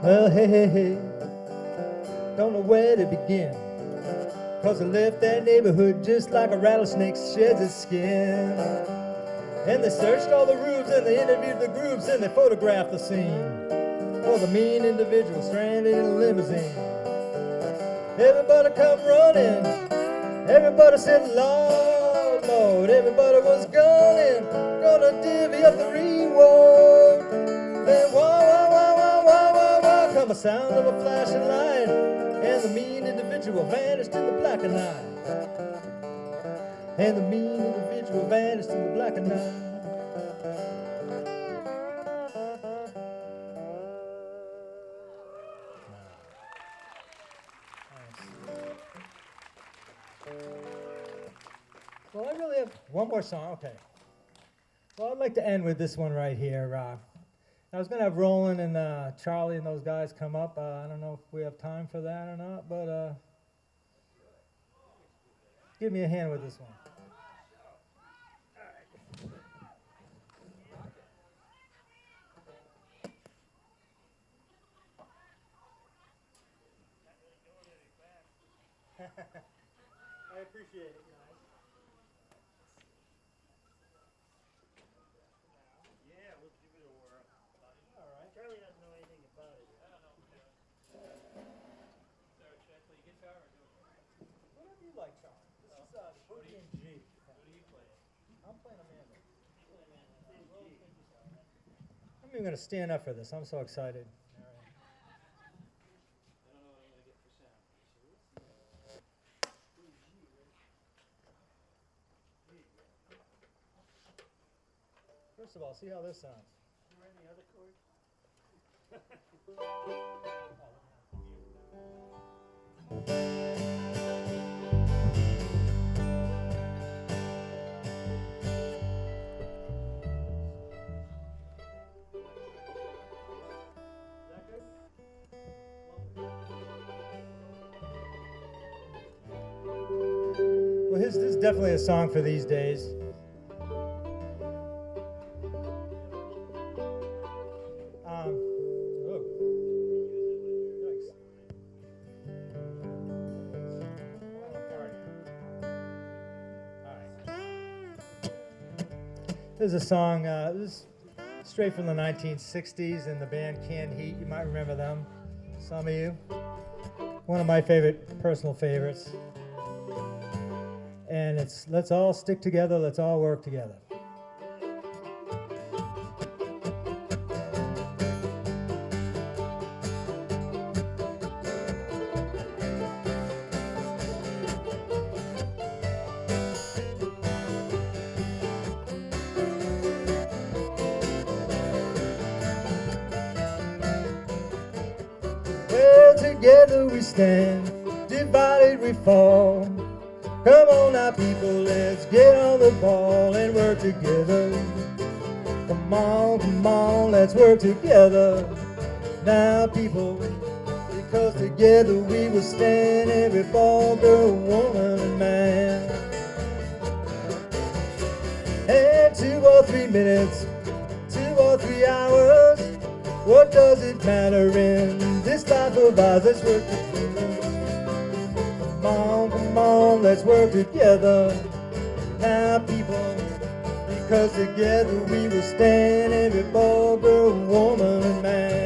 Well, hey, hey, hey, don't know where to begin, 'cause I left that neighborhood just like a rattlesnake sheds its skin. And they searched all the roofs, and they interviewed the groups, and they photographed the scene for the mean individual stranded in a limousine. Everybody come running, everybody said, Lord, Lord. Everybody was gunning, gonna divvy up the reward. Then wah, wah, wah, wah, wah, wah, wah, come a sound of a flashing light, and the mean individual vanished in the black of night. And the mean individual vanished in the black of night. Well, I really have one more song. Okay. Well, I'd like to end with this one right here. I was going to have Roland and Charlie and those guys come up. I don't know if we have time for that or not, but give me a hand with this one. I appreciate it, guys. Yeah, we'll give it a whirl. All right. Charlie doesn't know anything about it. I don't know. Sorry, should I play guitar or do it? Whatever you like, Charlie. This is the boogie in G. What do you play? I'm playing a mandolin. I'm even going to stand up for this. I'm so excited. All right. I don't know what I'm going to get for sound. First of all, see how this sounds. Is there any other chords? Well, this is definitely a song for these days. There's a song, this is straight from the 1960s, and the band Canned Heat. You might remember them, some of you. One of my personal favorites. And it's let's all stick together, let's all work together. Together we stand, divided we fall. Come on now people, let's get on the ball and work together. Come on, let's work together. Now people, because together we will stand, every boy, girl, woman and man. And 2 or 3 minutes, 2 or 3 hours, what does it matter in this life of ours? Let's work together. Come on, let's work together. Now people, because together we will stand, every boy, girl, woman and man.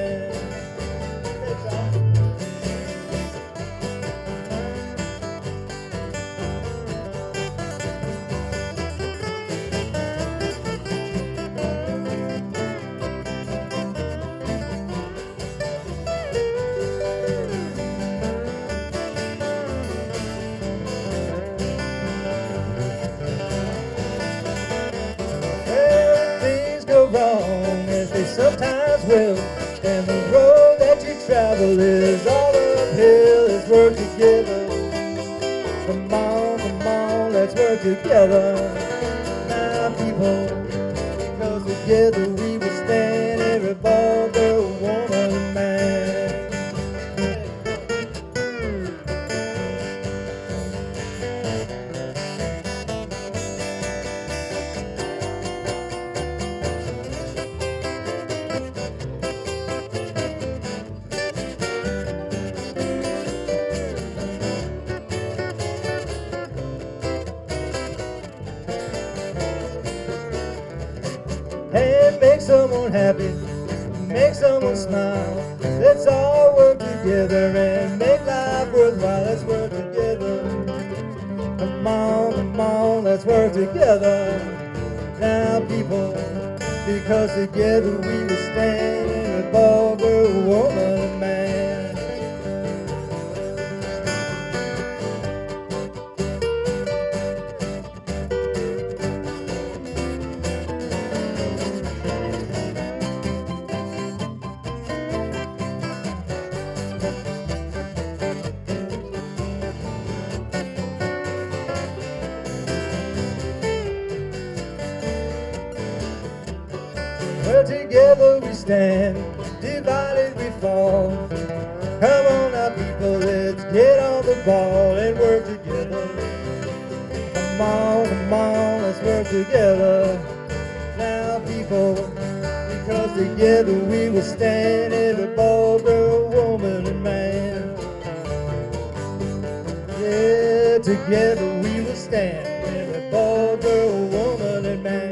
Sometimes will, and the road that you travel is all uphill. Let's work together. Come on, let's work together. Now people, because together we will stand, every boy, girl, woman, and man. Make someone happy, make someone smile. Let's all work together and make life worthwhile. Let's work together. Come on, let's work together. Now people, because together we will stand, every boy, girl, woman, and man. Together we stand, divided we fall. Come on now people, let's get on the ball and work together. Come on, let's work together. Now people, because together we will stand, every boy, girl, woman and man. Yeah, together we will stand, every boy, girl, woman and man.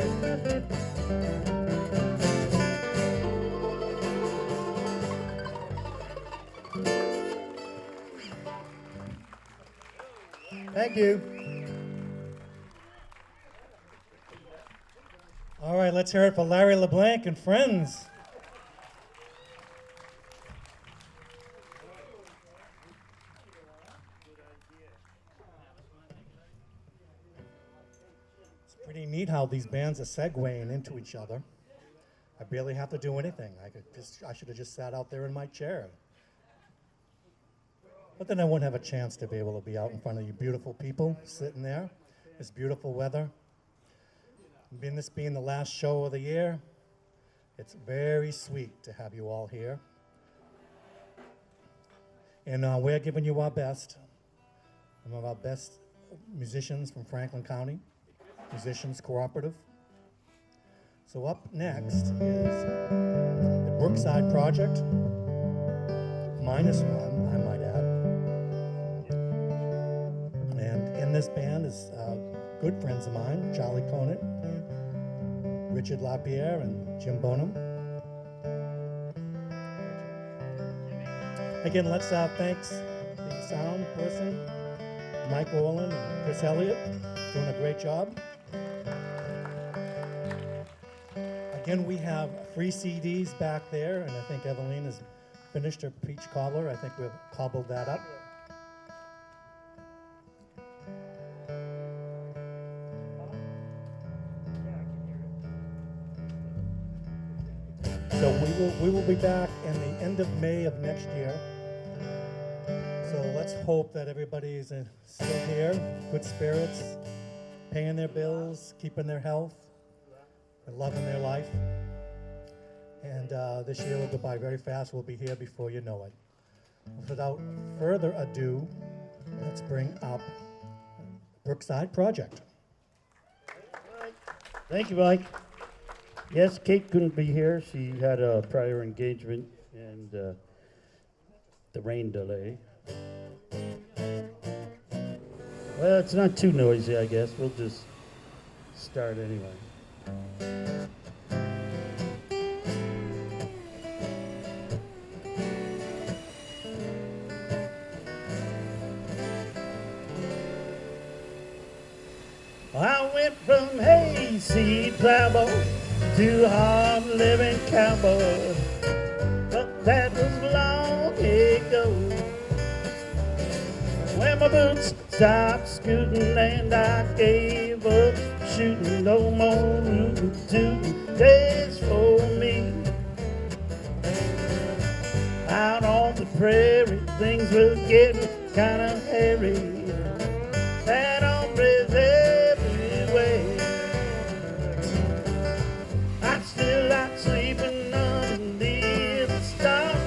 Thank you. All right, let's hear it for Larry LeBlanc and friends. It's pretty neat how these bands are segueing into each other. I barely have to do anything. I should have just sat out there in my chair. But then I wouldn't have a chance to be able to be out in front of you beautiful people sitting there. It's beautiful weather. This being the last show of the year, it's very sweet to have you all here. And we're giving you our best. Some of our best musicians from Franklin County, Musicians Cooperative. So up next is the Brookside Project, -1, I might add. And in this band is good friends of mine, Charlie Conant, Richard LaPierre and Jim Bonham. Again, let's thanks the sound person, Mike Orland and Chris Elliott, doing a great job. Again, we have free CDs back there, and I think Evelyn has finished her peach cobbler. I think we've cobbled that up. So we will be back in the end of May of next year. So let's hope that everybody is still here, good spirits, paying their bills, keeping their health, and loving their life. And this year will go by very fast. We'll be here before you know it. Without further ado, let's bring up Brookside Project. Thank you, Mike. Yes, Kate couldn't be here. She had a prior engagement and the rain delay. Well, it's not too noisy, I guess. We'll just start anyway. I went from hayseed plowboy to hard-living cowboy, but that was long ago. When my boots stopped scooting and I gave up shooting, no more rootin' tootin' days for me. Out on the prairie, things were getting kinda hairy. That hombre's everywhere. I still like sleeping underneath the stars,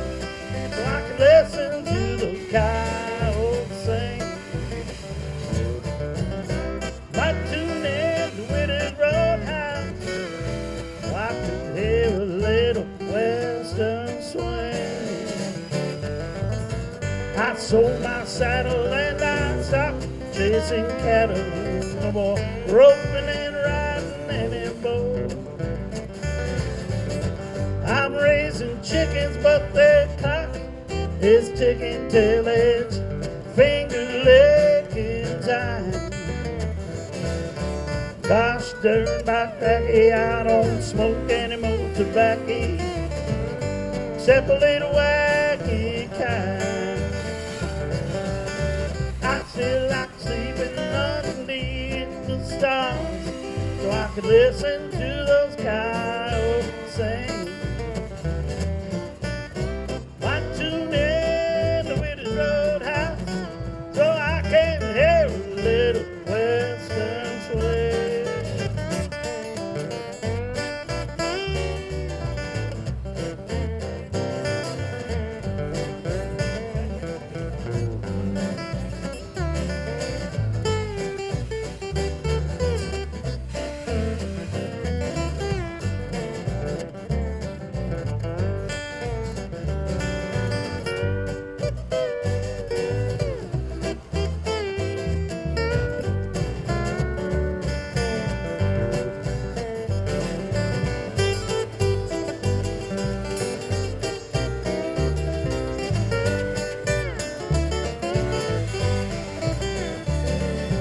so I can listen to those coyotes sing. Might tune in to Winter's Roadhouse, so I could hear a little western swing. I sold my saddle and I stopped chasing cattle, no more roping and riding anymore. I'm raising chickens, but their cock is ticking till it's finger licking time. Gosh darn about cracky, I don't smoke any more tobacco, except a little wacky kind. I still like sleeping underneath the stars, so I could listen to those coyotes sing. Might tune in to Winter's Roadhouse, so I can hear a little western swing.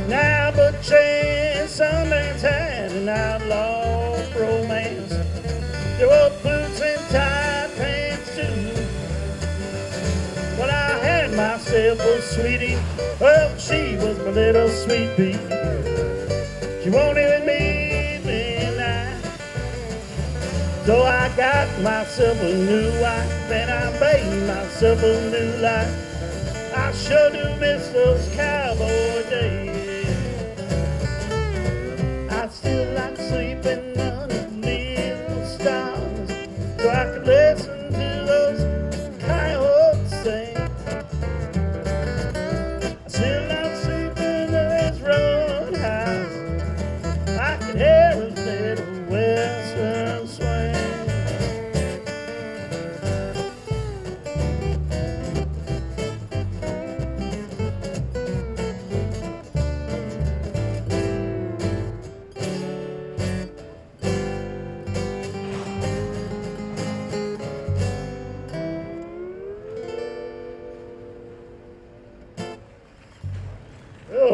Now but chance, some man's had an outlaw romance. There were boots and tight pants too. When I had myself a sweetie, well, she was my little sweet pea. She won't even meet me now. So I got myself a new wife and I made myself a new life. I sure do miss those cowboy days. I still like sleeping underneath the stars, so I could listen to those coyotes sing. I still like sleeping in this roadhouse, I can hear a little western swing.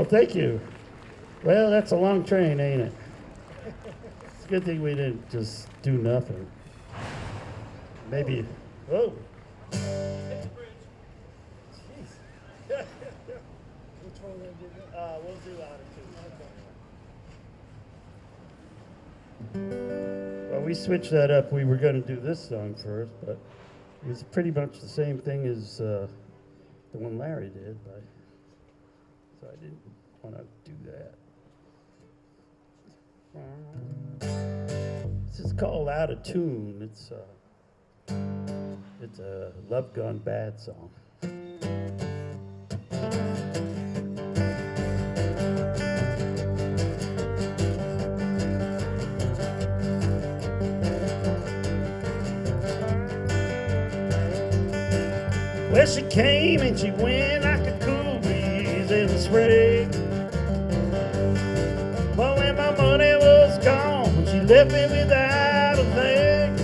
thank you. Well, that's a long train, ain't it? It's a good thing we didn't just do nothing. Maybe, whoa. We'll do attitude. Well, we switched that up. We were going to do this song first, but it was pretty much the same thing as the one Larry did, but so I didn't want to do that. This is called Out of Tune. It's a Love Gone Bad song. Well, she came and she went like a cool breeze in the spring. But when my money was gone, she left me without a thing.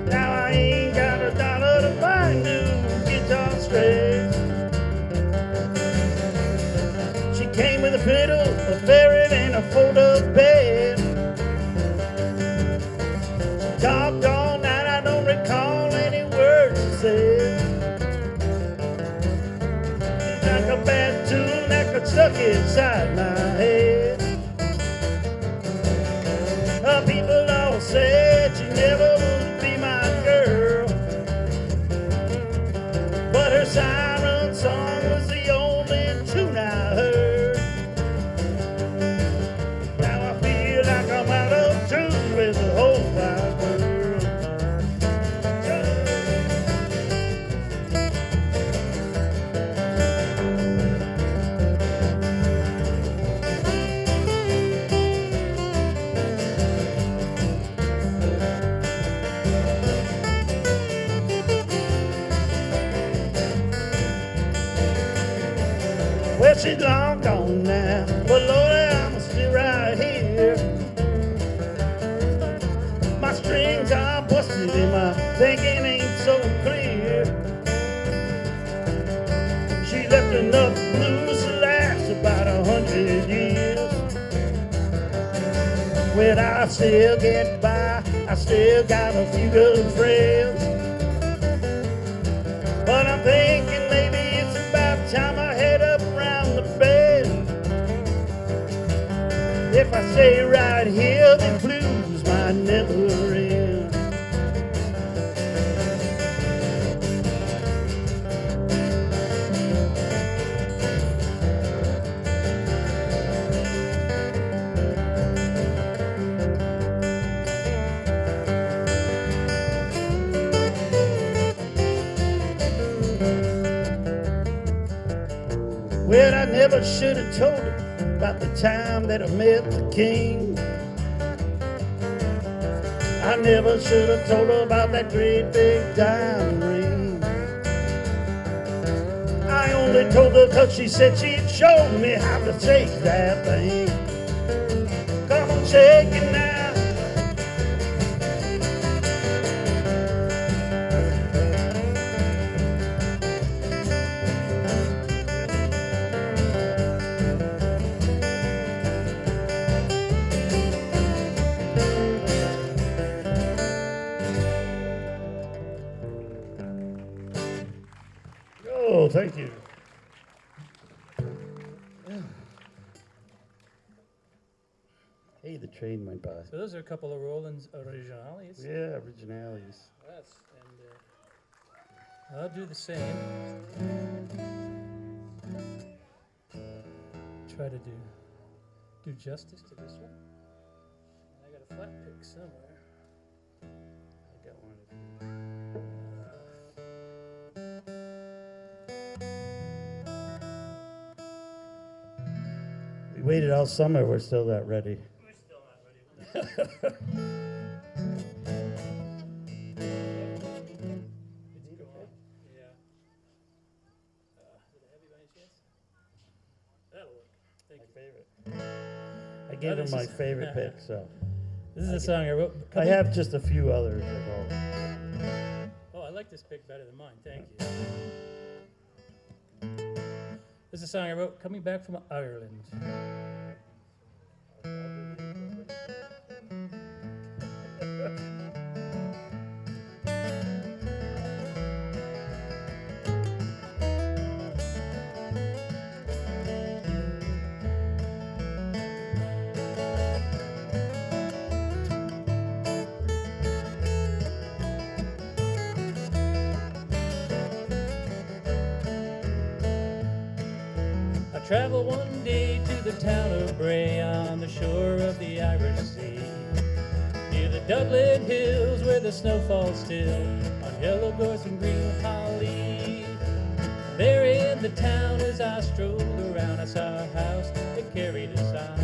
Now I ain't got a dollar to buy new guitar strings. She came with a fiddle, a ferret, and a fold-up bed. She talked all night, I don't recall any words she said. She's like a bad tune that got stuck inside my head. People all said she never would be my girl, but her siren song was the only tune I heard. Now I feel like I'm out of tune with the whole wide world. Well, she's long gone now, but Lord, I'm still right here. My strings are busted and my thinking ain't so clear. She left enough blues to last about 100 years. Well, I still get by, I still got a few good friends. But I'm thinking maybe it's about time I head up around the bend. If I stay right here, the blues might never end. Well, I never should have told her about the time that I met the king. I never should have told her about that great big diamond ring. I only told her 'cause she said she'd show me how to take that thing. Come on, shake it now. Oh, thank you. Hey, the train went by. So those are a couple of Roland's originales. Yeah, originalities. Yes, and I'll do the same. Try to do justice to this one. I got a flat pick somewhere. I got one. We waited all summer, we're still not ready. We're still not ready. It's going. Yeah. Is it heavy by any chance? That'll work. Thank My you. favorite. I gave him this my is- favorite pick, so. This is a song I wrote. I have just a few others at home. Oh, I like this pick better than mine. Thank you. This is a song I wrote coming back from Ireland. Travel one day to the town of Bray on the shore of the Irish Sea, near the Dublin hills where the snow falls still on yellow gorse and green holly. There in the town as I strolled around, I saw a house that carried a sign.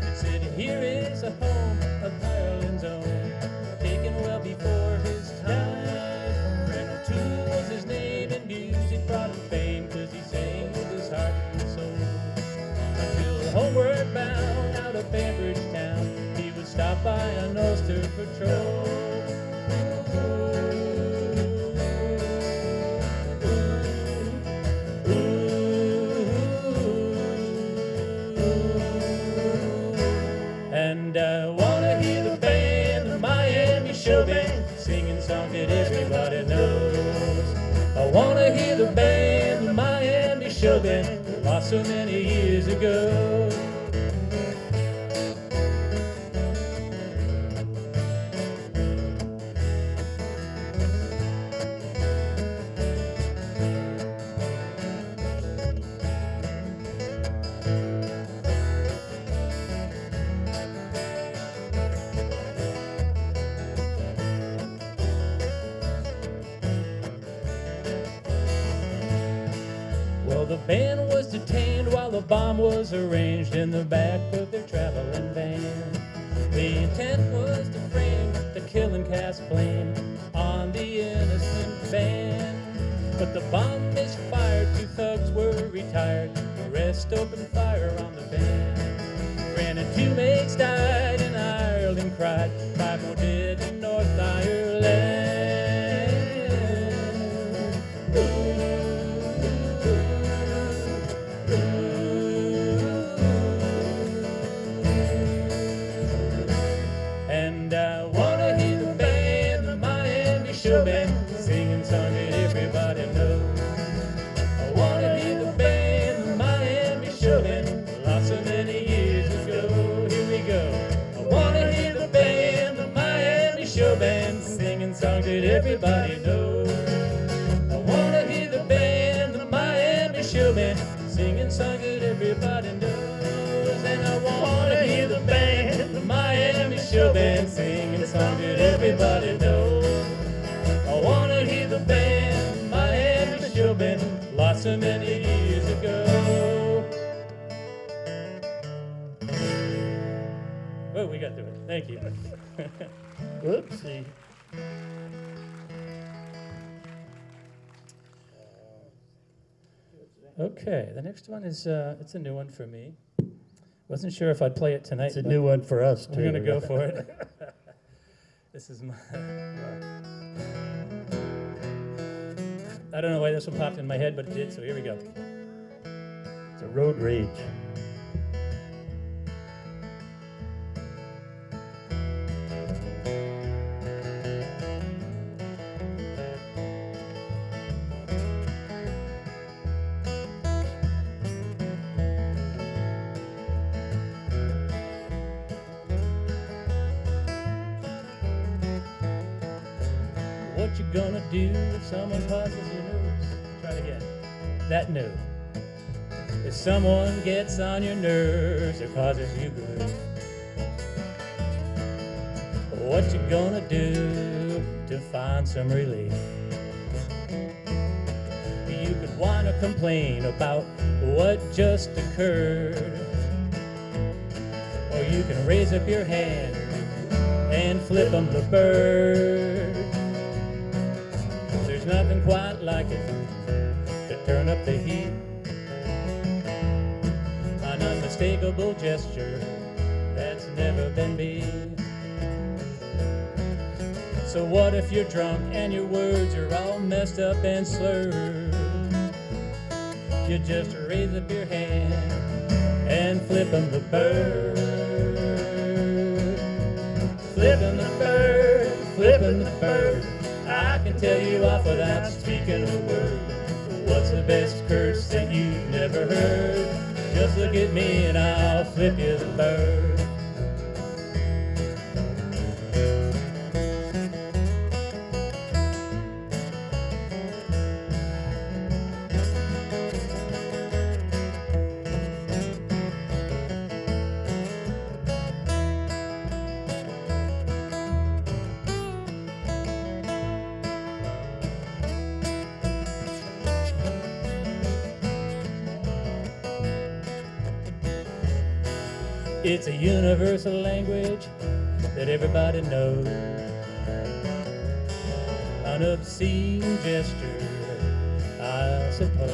It said, "Here is a home of Ireland's own, taken well before his time." Fred O'Toole was his name, and music brought him fame, 'cause he sang with his heart and soul. Until homeward bound out of Banbridge town, he would stop by an Ulster patrol. And I wanna hear the band, the Miami Show Band, singing songs that everybody knows. I wanna hear the band, the Miami Show Band, that lost so many years ago. The band was detained while the bomb was arranged in the back of their traveling van. The intent was to frame the kill and cast blame on the innocent band. But the bomb misfired, 2 thugs were retired, the rest opened fire on the band. Granted, 2 mates died and Ireland cried, 5 more dead in North Ireland. And I wanna hear the band, the Miami Show Band, singing songs that everybody knows. I wanna hear the band, the Miami Show Band, lost so many years ago. Here we go. I wanna hear the band, the Miami Show Band, singing songs that everybody knows. I wanna hear the band, the Miami Show Band, singing songs that everybody knows. And I wanna hear the band, the Miami Show Band, singing songs that everybody knows. I wanna hear the band, the Miami Show Band, lost so many years ago. Oh, we got through it. Thank you. Whoopsie. Okay, the next one is it's a new one for me. Wasn't sure if I'd play it tonight. It's a but new one for us, too. we're gonna go for it. This is my. I don't know why this one popped in my head, but it did. So here we go. It's a road rage. What you gonna do if someone passes your nose? Try it again. That no. If someone gets on your nerves or causes you grief, what you gonna do to find some relief? You could whine or complain about what just occurred, or you can raise up your hand and flip 'em the bird. There's nothing quite like it to turn up the heat. An unmistakable gesture that's never been beat. So what if you're drunk and your words are all messed up and slurred? you just raise up your hand and flip 'em the bird. Flipping the bird, flipping the bird. I can tell you off without speaking a word. What's the best curse that you've never heard? Just look at me and I'll flip you the bird. It's a universal language that everybody knows. An obscene gesture, I suppose.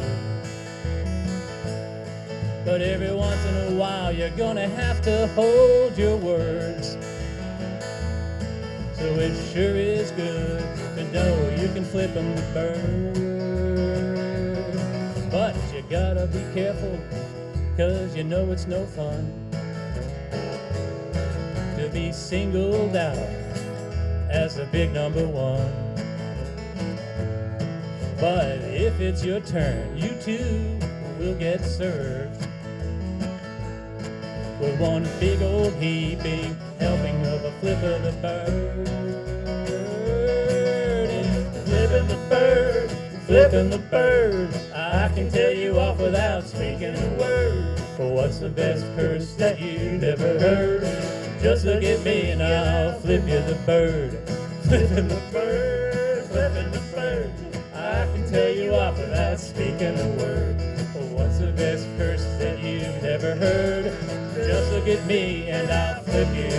But every once in a while you're gonna have to hold your words. So it sure is good to know you can flip 'em the bird. But you gotta be careful, 'cause you know it's no fun to be singled out as the big number one. But if it's your turn, you too will get served with one big old heaping helping of a flip of the bird. And flipping the bird, flipping the bird. I can tell you off without speaking a word. But what's the best curse that you never heard? Just look at me and I'll flip you the bird. Flipping the bird, flipping the bird. I can tell you off without speaking a word. But what's the best curse that you've never heard? Just look at me and I'll flip you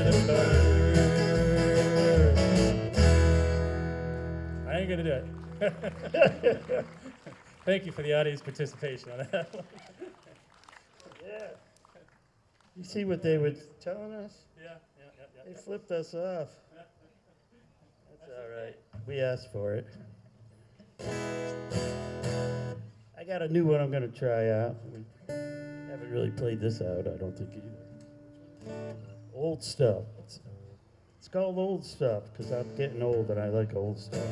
the bird. I ain't gonna do it. Thank you for the audience participation on that one. Yeah. You see what they were telling us? Yeah. They flipped us off. That's all right. We asked for it. I got a new one I'm going to try out. We haven't really played this out, I don't think either. Old stuff. It's called old stuff because I'm getting old and I like old stuff.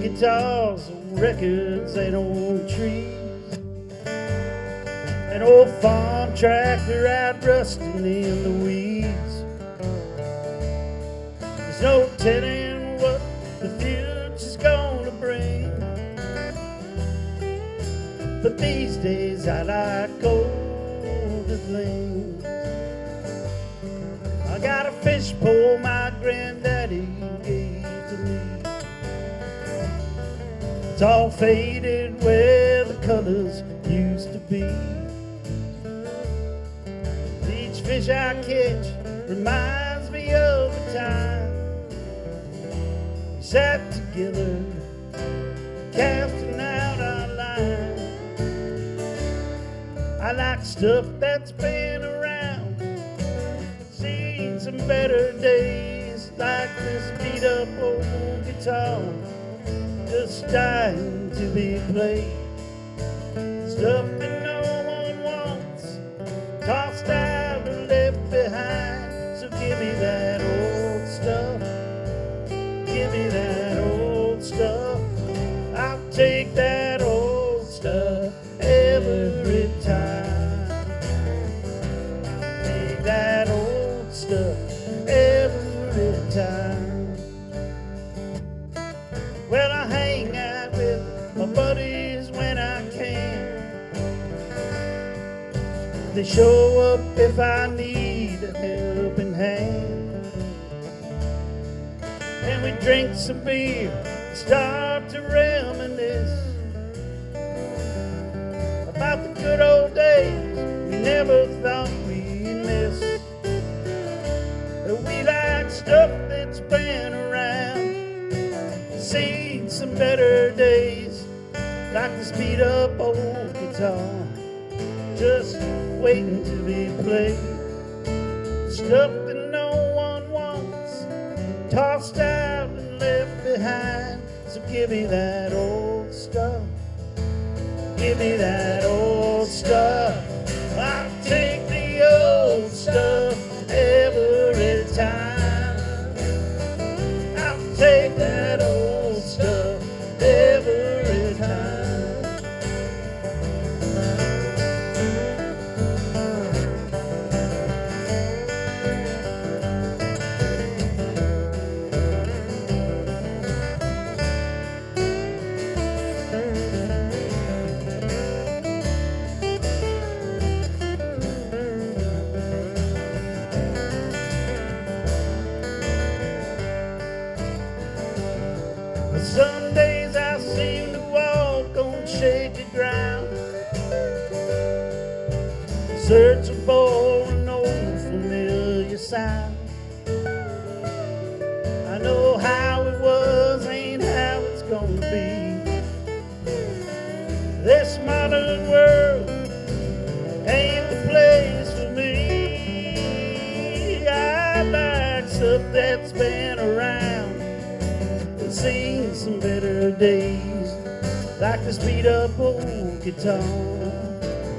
Guitars, records, and old trees. An old farm tractor out rusting in the weeds. There's no telling what the future's gonna bring. But these days I like older things. I got a fishpole my granddaddy gave to me. It's all faded where the colors used to be. Each fish I catch reminds me of a time we sat together casting out our line. I like stuff that's been around, seen some better days, like this beat up old guitar just dying to be played. Stuff that no one wants, tossed out and left behind. So give me that old stuff, give me that old stuff. I'll take that old stuff every time. Take that old stuff every time. Well, I hang out with my buddies when I can. They show up if I need a helping hand. And we drink some beer, start to reminisce about the good old days we never thought we'd miss. We like stuff that's been around, seen some better days, like the speed up old guitar, just waiting to be played. Stuff that no one wants, tossed out and left behind. So give me that old stuff, give me that old stuff. I'll take the old stuff every time. I'll take that old stuff every time. Some days I seem to walk on shaky ground, searching for an old familiar sound. I know how it was, ain't how it's gonna be. This modern world ain't the place for me. I like stuff that's been around, seen some better days, like the speed up old guitar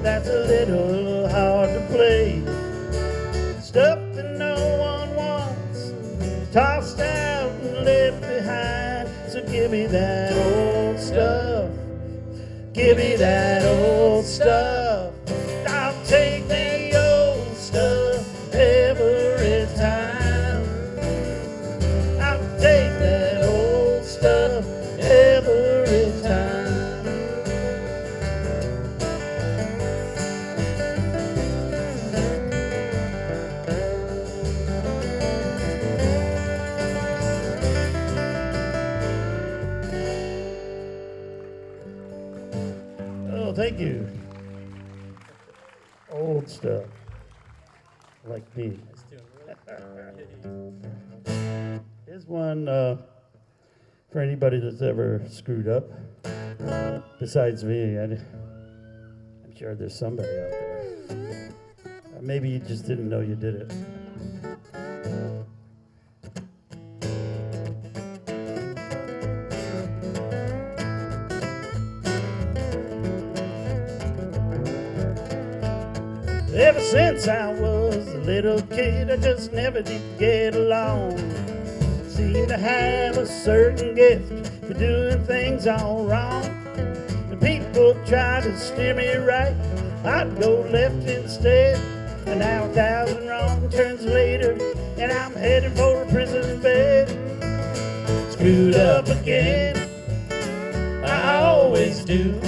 that's a little hard to play. Stuff that no one wants, tossed out and left behind. So give me that old stuff, give me that old stuff. I'll take the old stuff every time. I'll take that old stuff every time. Oh, thank you. Old stuff, like me. Here's one for anybody that's ever screwed up. Besides me, I'm sure there's somebody out there. Maybe you just didn't know you did it. Ever since I was a little kid, I just never did get along. Seemed to have a certain gift for doing things all wrong. When people tried to steer me right, I'd go left instead. And now 1,000 wrong turns later, and I'm heading for a prison bed. Screwed up again, I always do.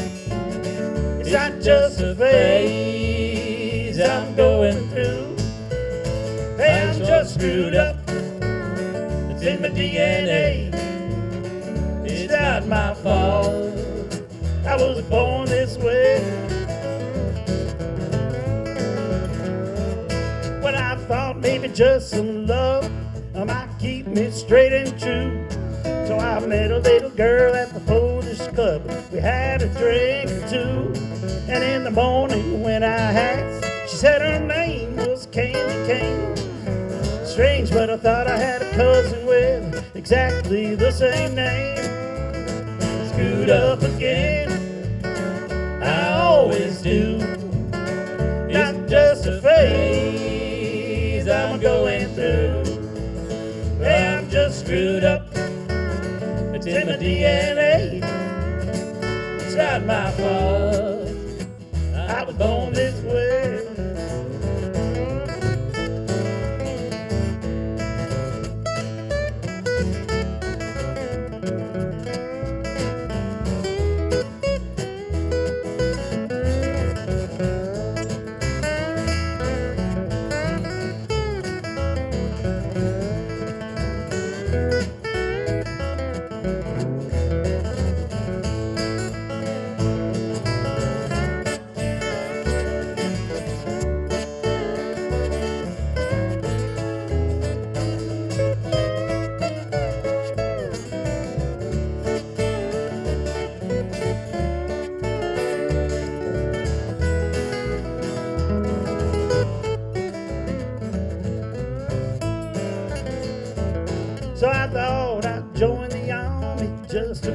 It's not just a phase I'm going through. Hey, I'm just screwed up, it's in my DNA. It's not my fault, I was born this way. When I thought maybe just some love might keep me straight and true, so I met a little girl at the Polish club. We had a drink or two, and in the morning when I asked, she said her name was Candy Cane. Strange, but I thought I had a cousin with exactly the same name. Screwed up again, I always do. It's just a phase I'm going through. Yeah, I'm just screwed up, it's in my DNA. It's not my fault, I was born this way.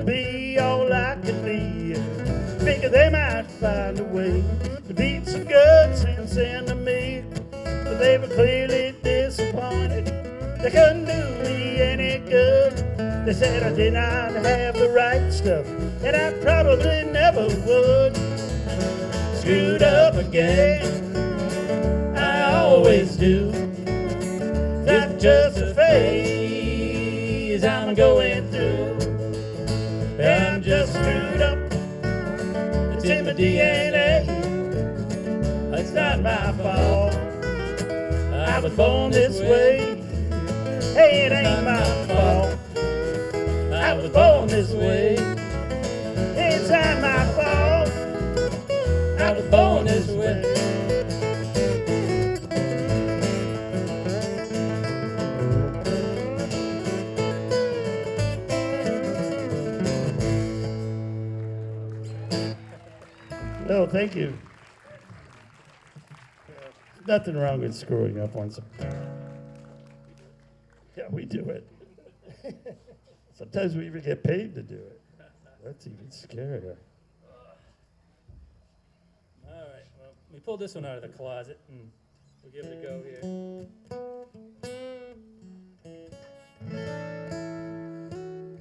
be all I could be. Figure they might find a way to beat some guts and send to me. But they were clearly disappointed. They couldn't do me any good. They said I did not have the right stuff, and I probably never would. Screwed up again, I always do. Not just a phase I'm going through. I'm just screwed up. It's in my DNA. It's not my fault. I was born this way. Hey, it ain't my fault. I was born this way. It's not my fault. I was born this way. No, thank you. Nothing wrong with screwing up once. Yeah, we do it. Sometimes we even get paid to do it. That's even scarier. All right, well, we pulled this one out of the closet, and we'll give it a go here.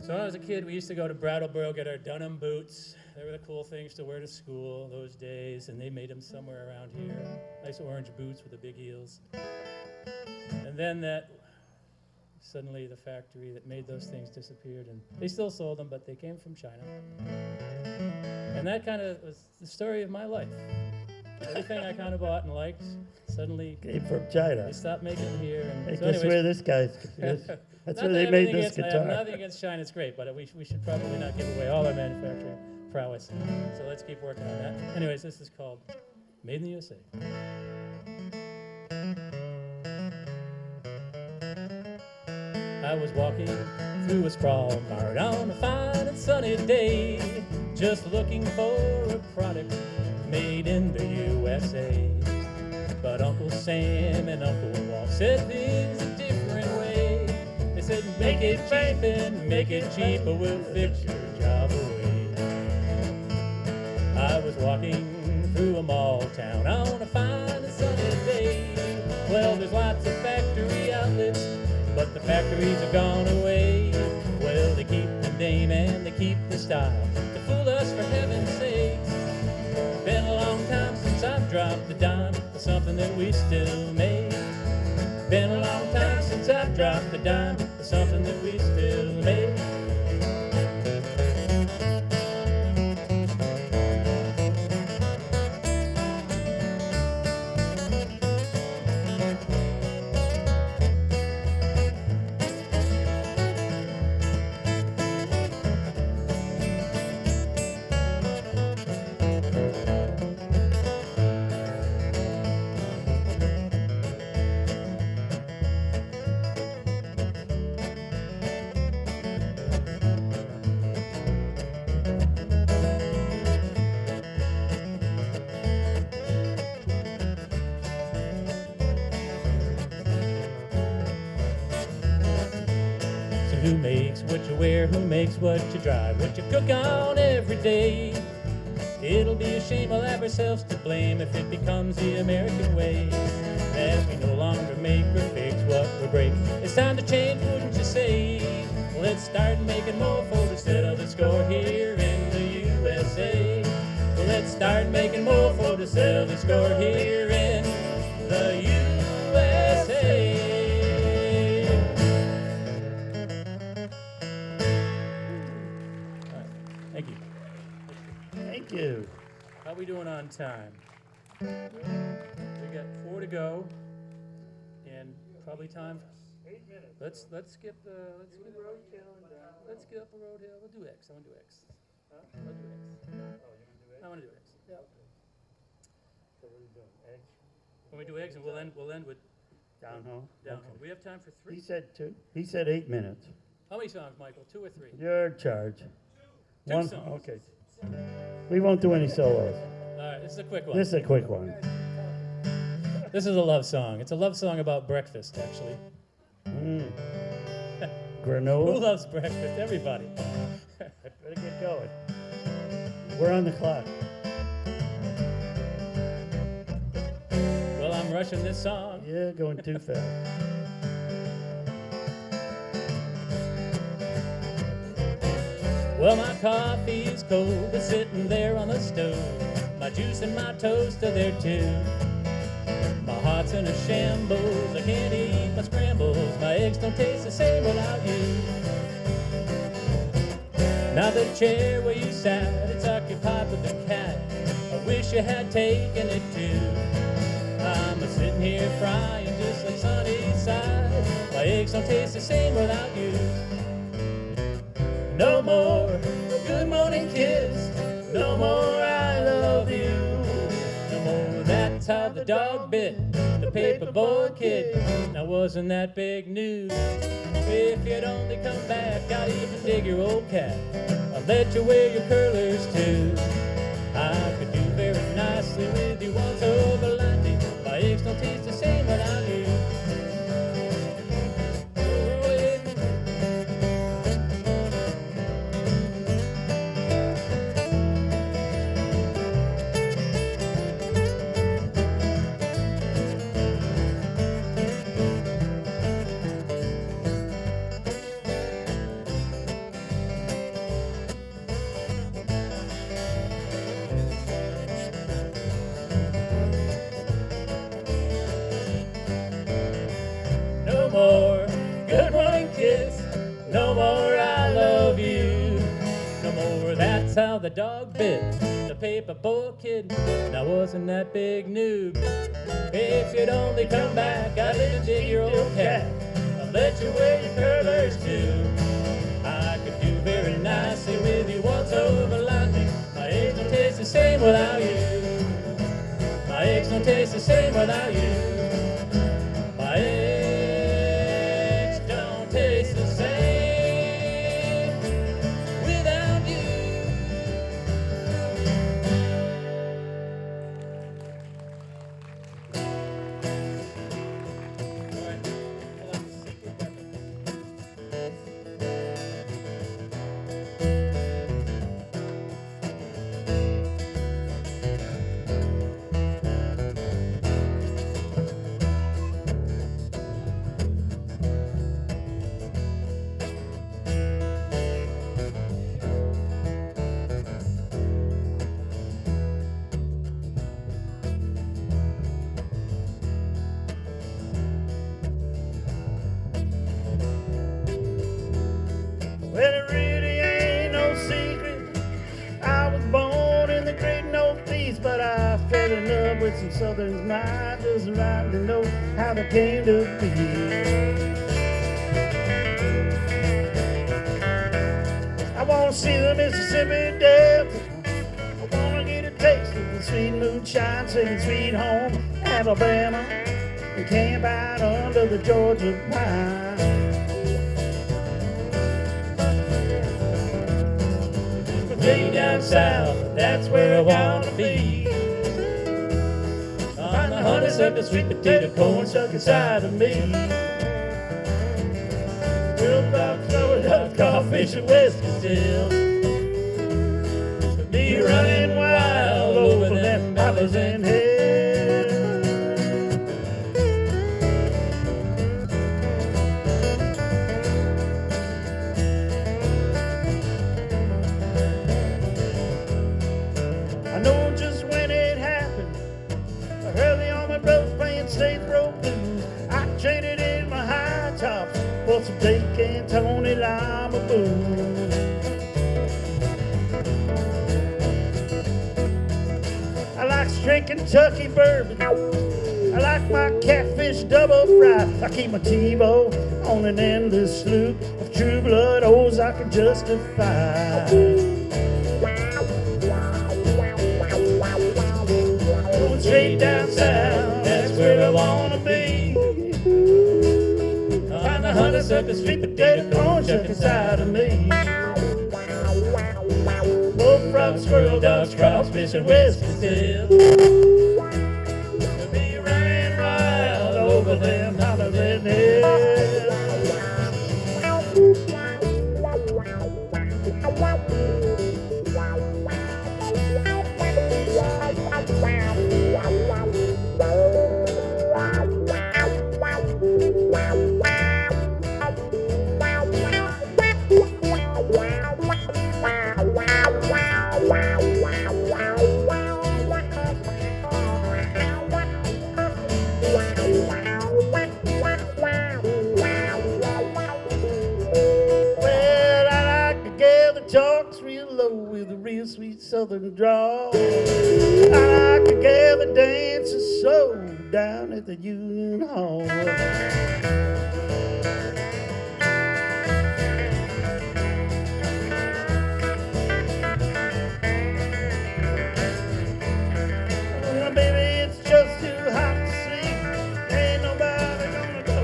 So when I was a kid, we used to go to Brattleboro, get our Dunham boots. They were the cool things to wear to school those days, and they made them somewhere around here. Nice orange boots with the big heels. And then suddenly the factory that made those things disappeared, and they still sold them, but they came from China. And that kind of was the story of my life. Everything I kind of bought and liked suddenly Came from China. they stopped making them here. And Hey, so guess anyways, where this guy's. That's not where that they I made have this anything against- I have guitar. nothing against China, it's great, but we should probably not give away all our manufacturing prowess. So let's keep working on that. Anyways, this is called Made in the USA. I was walking through a sprawl mart on a fine and sunny day, just looking for a product made in the USA. But Uncle Sam and Uncle Walt said things a different way. They said, make it cheap and make it cheap, or we'll fix your job away. I was walking through a mall town on a fine and sunny day. Well, there's lots of factory outlets, but the factories have gone away. Well, they keep the name and they keep the style to fool us for heaven's sakes. Been a long time since I've dropped a dime for something that we still make. Been a long time since I've dropped a dime for something that we still make. Who makes what you wear, who makes what you drive, what you cook on every day? It'll be a shame we'll have ourselves to blame if it becomes the American way. As we no longer make or fix what we break, it's time to change, wouldn't you say? Let's start making more for the set of the score here in the USA. Let's start making more for the set of the score here in the USA. Thank you. Thank you. How we doing on time? We got 4 to go, and probably time. 8 minutes. Let's skip roadkill and let's skip a roadkill. We'll do X. I want to do X. Huh? I'll do X. I want to do X. Yeah. So what are you doing? Eggs? When we do X, and we'll end with Downhill? downhill. Okay. We have time for 3. He said 2. He said 8 minutes. How many songs, Michael? 2 or 3? You're in charge. Two One. songs. Okay. We won't do any solos. All right, this is a quick one. This is a quick one. This is a love song. It's a love song about breakfast, actually. Who Granola. loves breakfast? Everybody. Better get going. We're on the clock. Well, I'm rushing this song. Yeah, going too fast. Well, my coffee's cold, it's sitting there on the stove. My juice and my toast are there too. My heart's in a shambles, I can't eat my scrambles. My eggs don't taste the same without you. Now the chair where you sat, it's occupied with a cat. I wish you had taken it too. I'm sitting here frying just like sunny side. My eggs don't taste the same without you. No more good morning kiss, no more I love you. No more that's how the dog bit the paperboy kid. Now wasn't that big news? If you'd only come back, I'd even dig your old cat. I'll let you wear your curlers too. I could do very nicely with you once over lightning. My eggs don't taste the same without you. No more good morning kiss, no more I love you. No more that's how the dog bit the paperboy kid. Now wasn't that big noob? If you'd only come back, I'd even dig your old cat. I'll let you wear your curlers too. I could do very nicely with you once over lightning. My eggs don't taste the same without you. My eggs don't taste the same without you. My eggs don't taste the same without you. All right, pull out the secret weapon. Well, it really ain't no secret. I was born in the great Northeast, but I fell in love with some Southern's mind. Doesn't rightly know how they came to be. I wanna see the Mississippi Delta. I wanna get a taste of the sweet moonshine, singing Sweet Home Alabama, and camp out under the Georgia pine. Way down south, that's where I wanna be. On the honeysuckle, sweet potato corn stuck inside of me. Real about throwing up crawfish and whiskey still. Be running wild over them valleys and hills. I know just when it happened. Early on my brothers playing State Road Blues. I traded in my high tops for some Dake and Tony Lima booze. I like straight Kentucky bourbon. I like my catfish double fry. I keep my TiVo on an endless loop of True Blood O's I can justify. Going straight down south, that's where I wanna be. On the honeysuckle, sweet potato corn stuck inside of me. Bullfrog, squirrel, dogs, crawfish, and whiskey still. We'll be running wild over them hollers and hills. talks real low with a real sweet southern drawl. I could gather dances so down at the Union Hall. Well, baby, it's just too hot to sleep. Ain't nobody gonna go.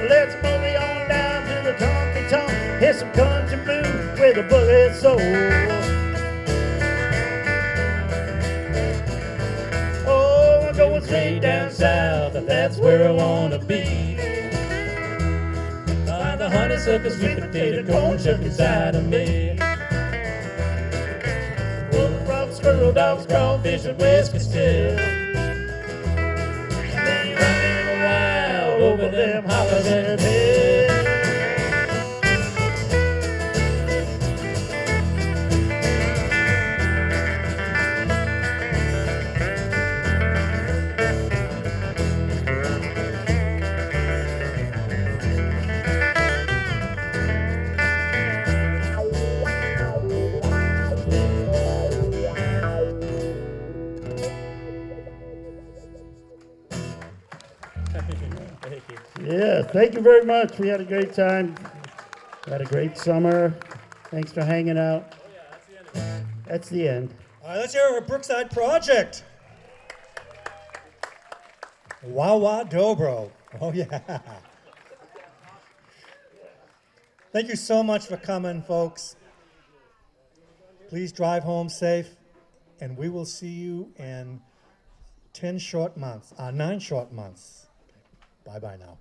Let's move it on down to the honky tonk. Here's some country blues with a bullet soul. Oh, I'm going straight down south, and that's where I wanna be. By the honeysuckle, sweet potato, corn shuck inside of me. Wolf, frog, squirrel, dogs, crawfish, and whiskey still. They running wild over them hollers and hills. Yeah, thank you very much. We had a great time. Had a great summer. Thanks for hanging out. That's the end. All right, let's hear our Brookside Project. Wawa Dobro. Oh, yeah. Thank you so much for coming, folks. Please drive home safe, and we will see you in 9 short months. Bye-bye now.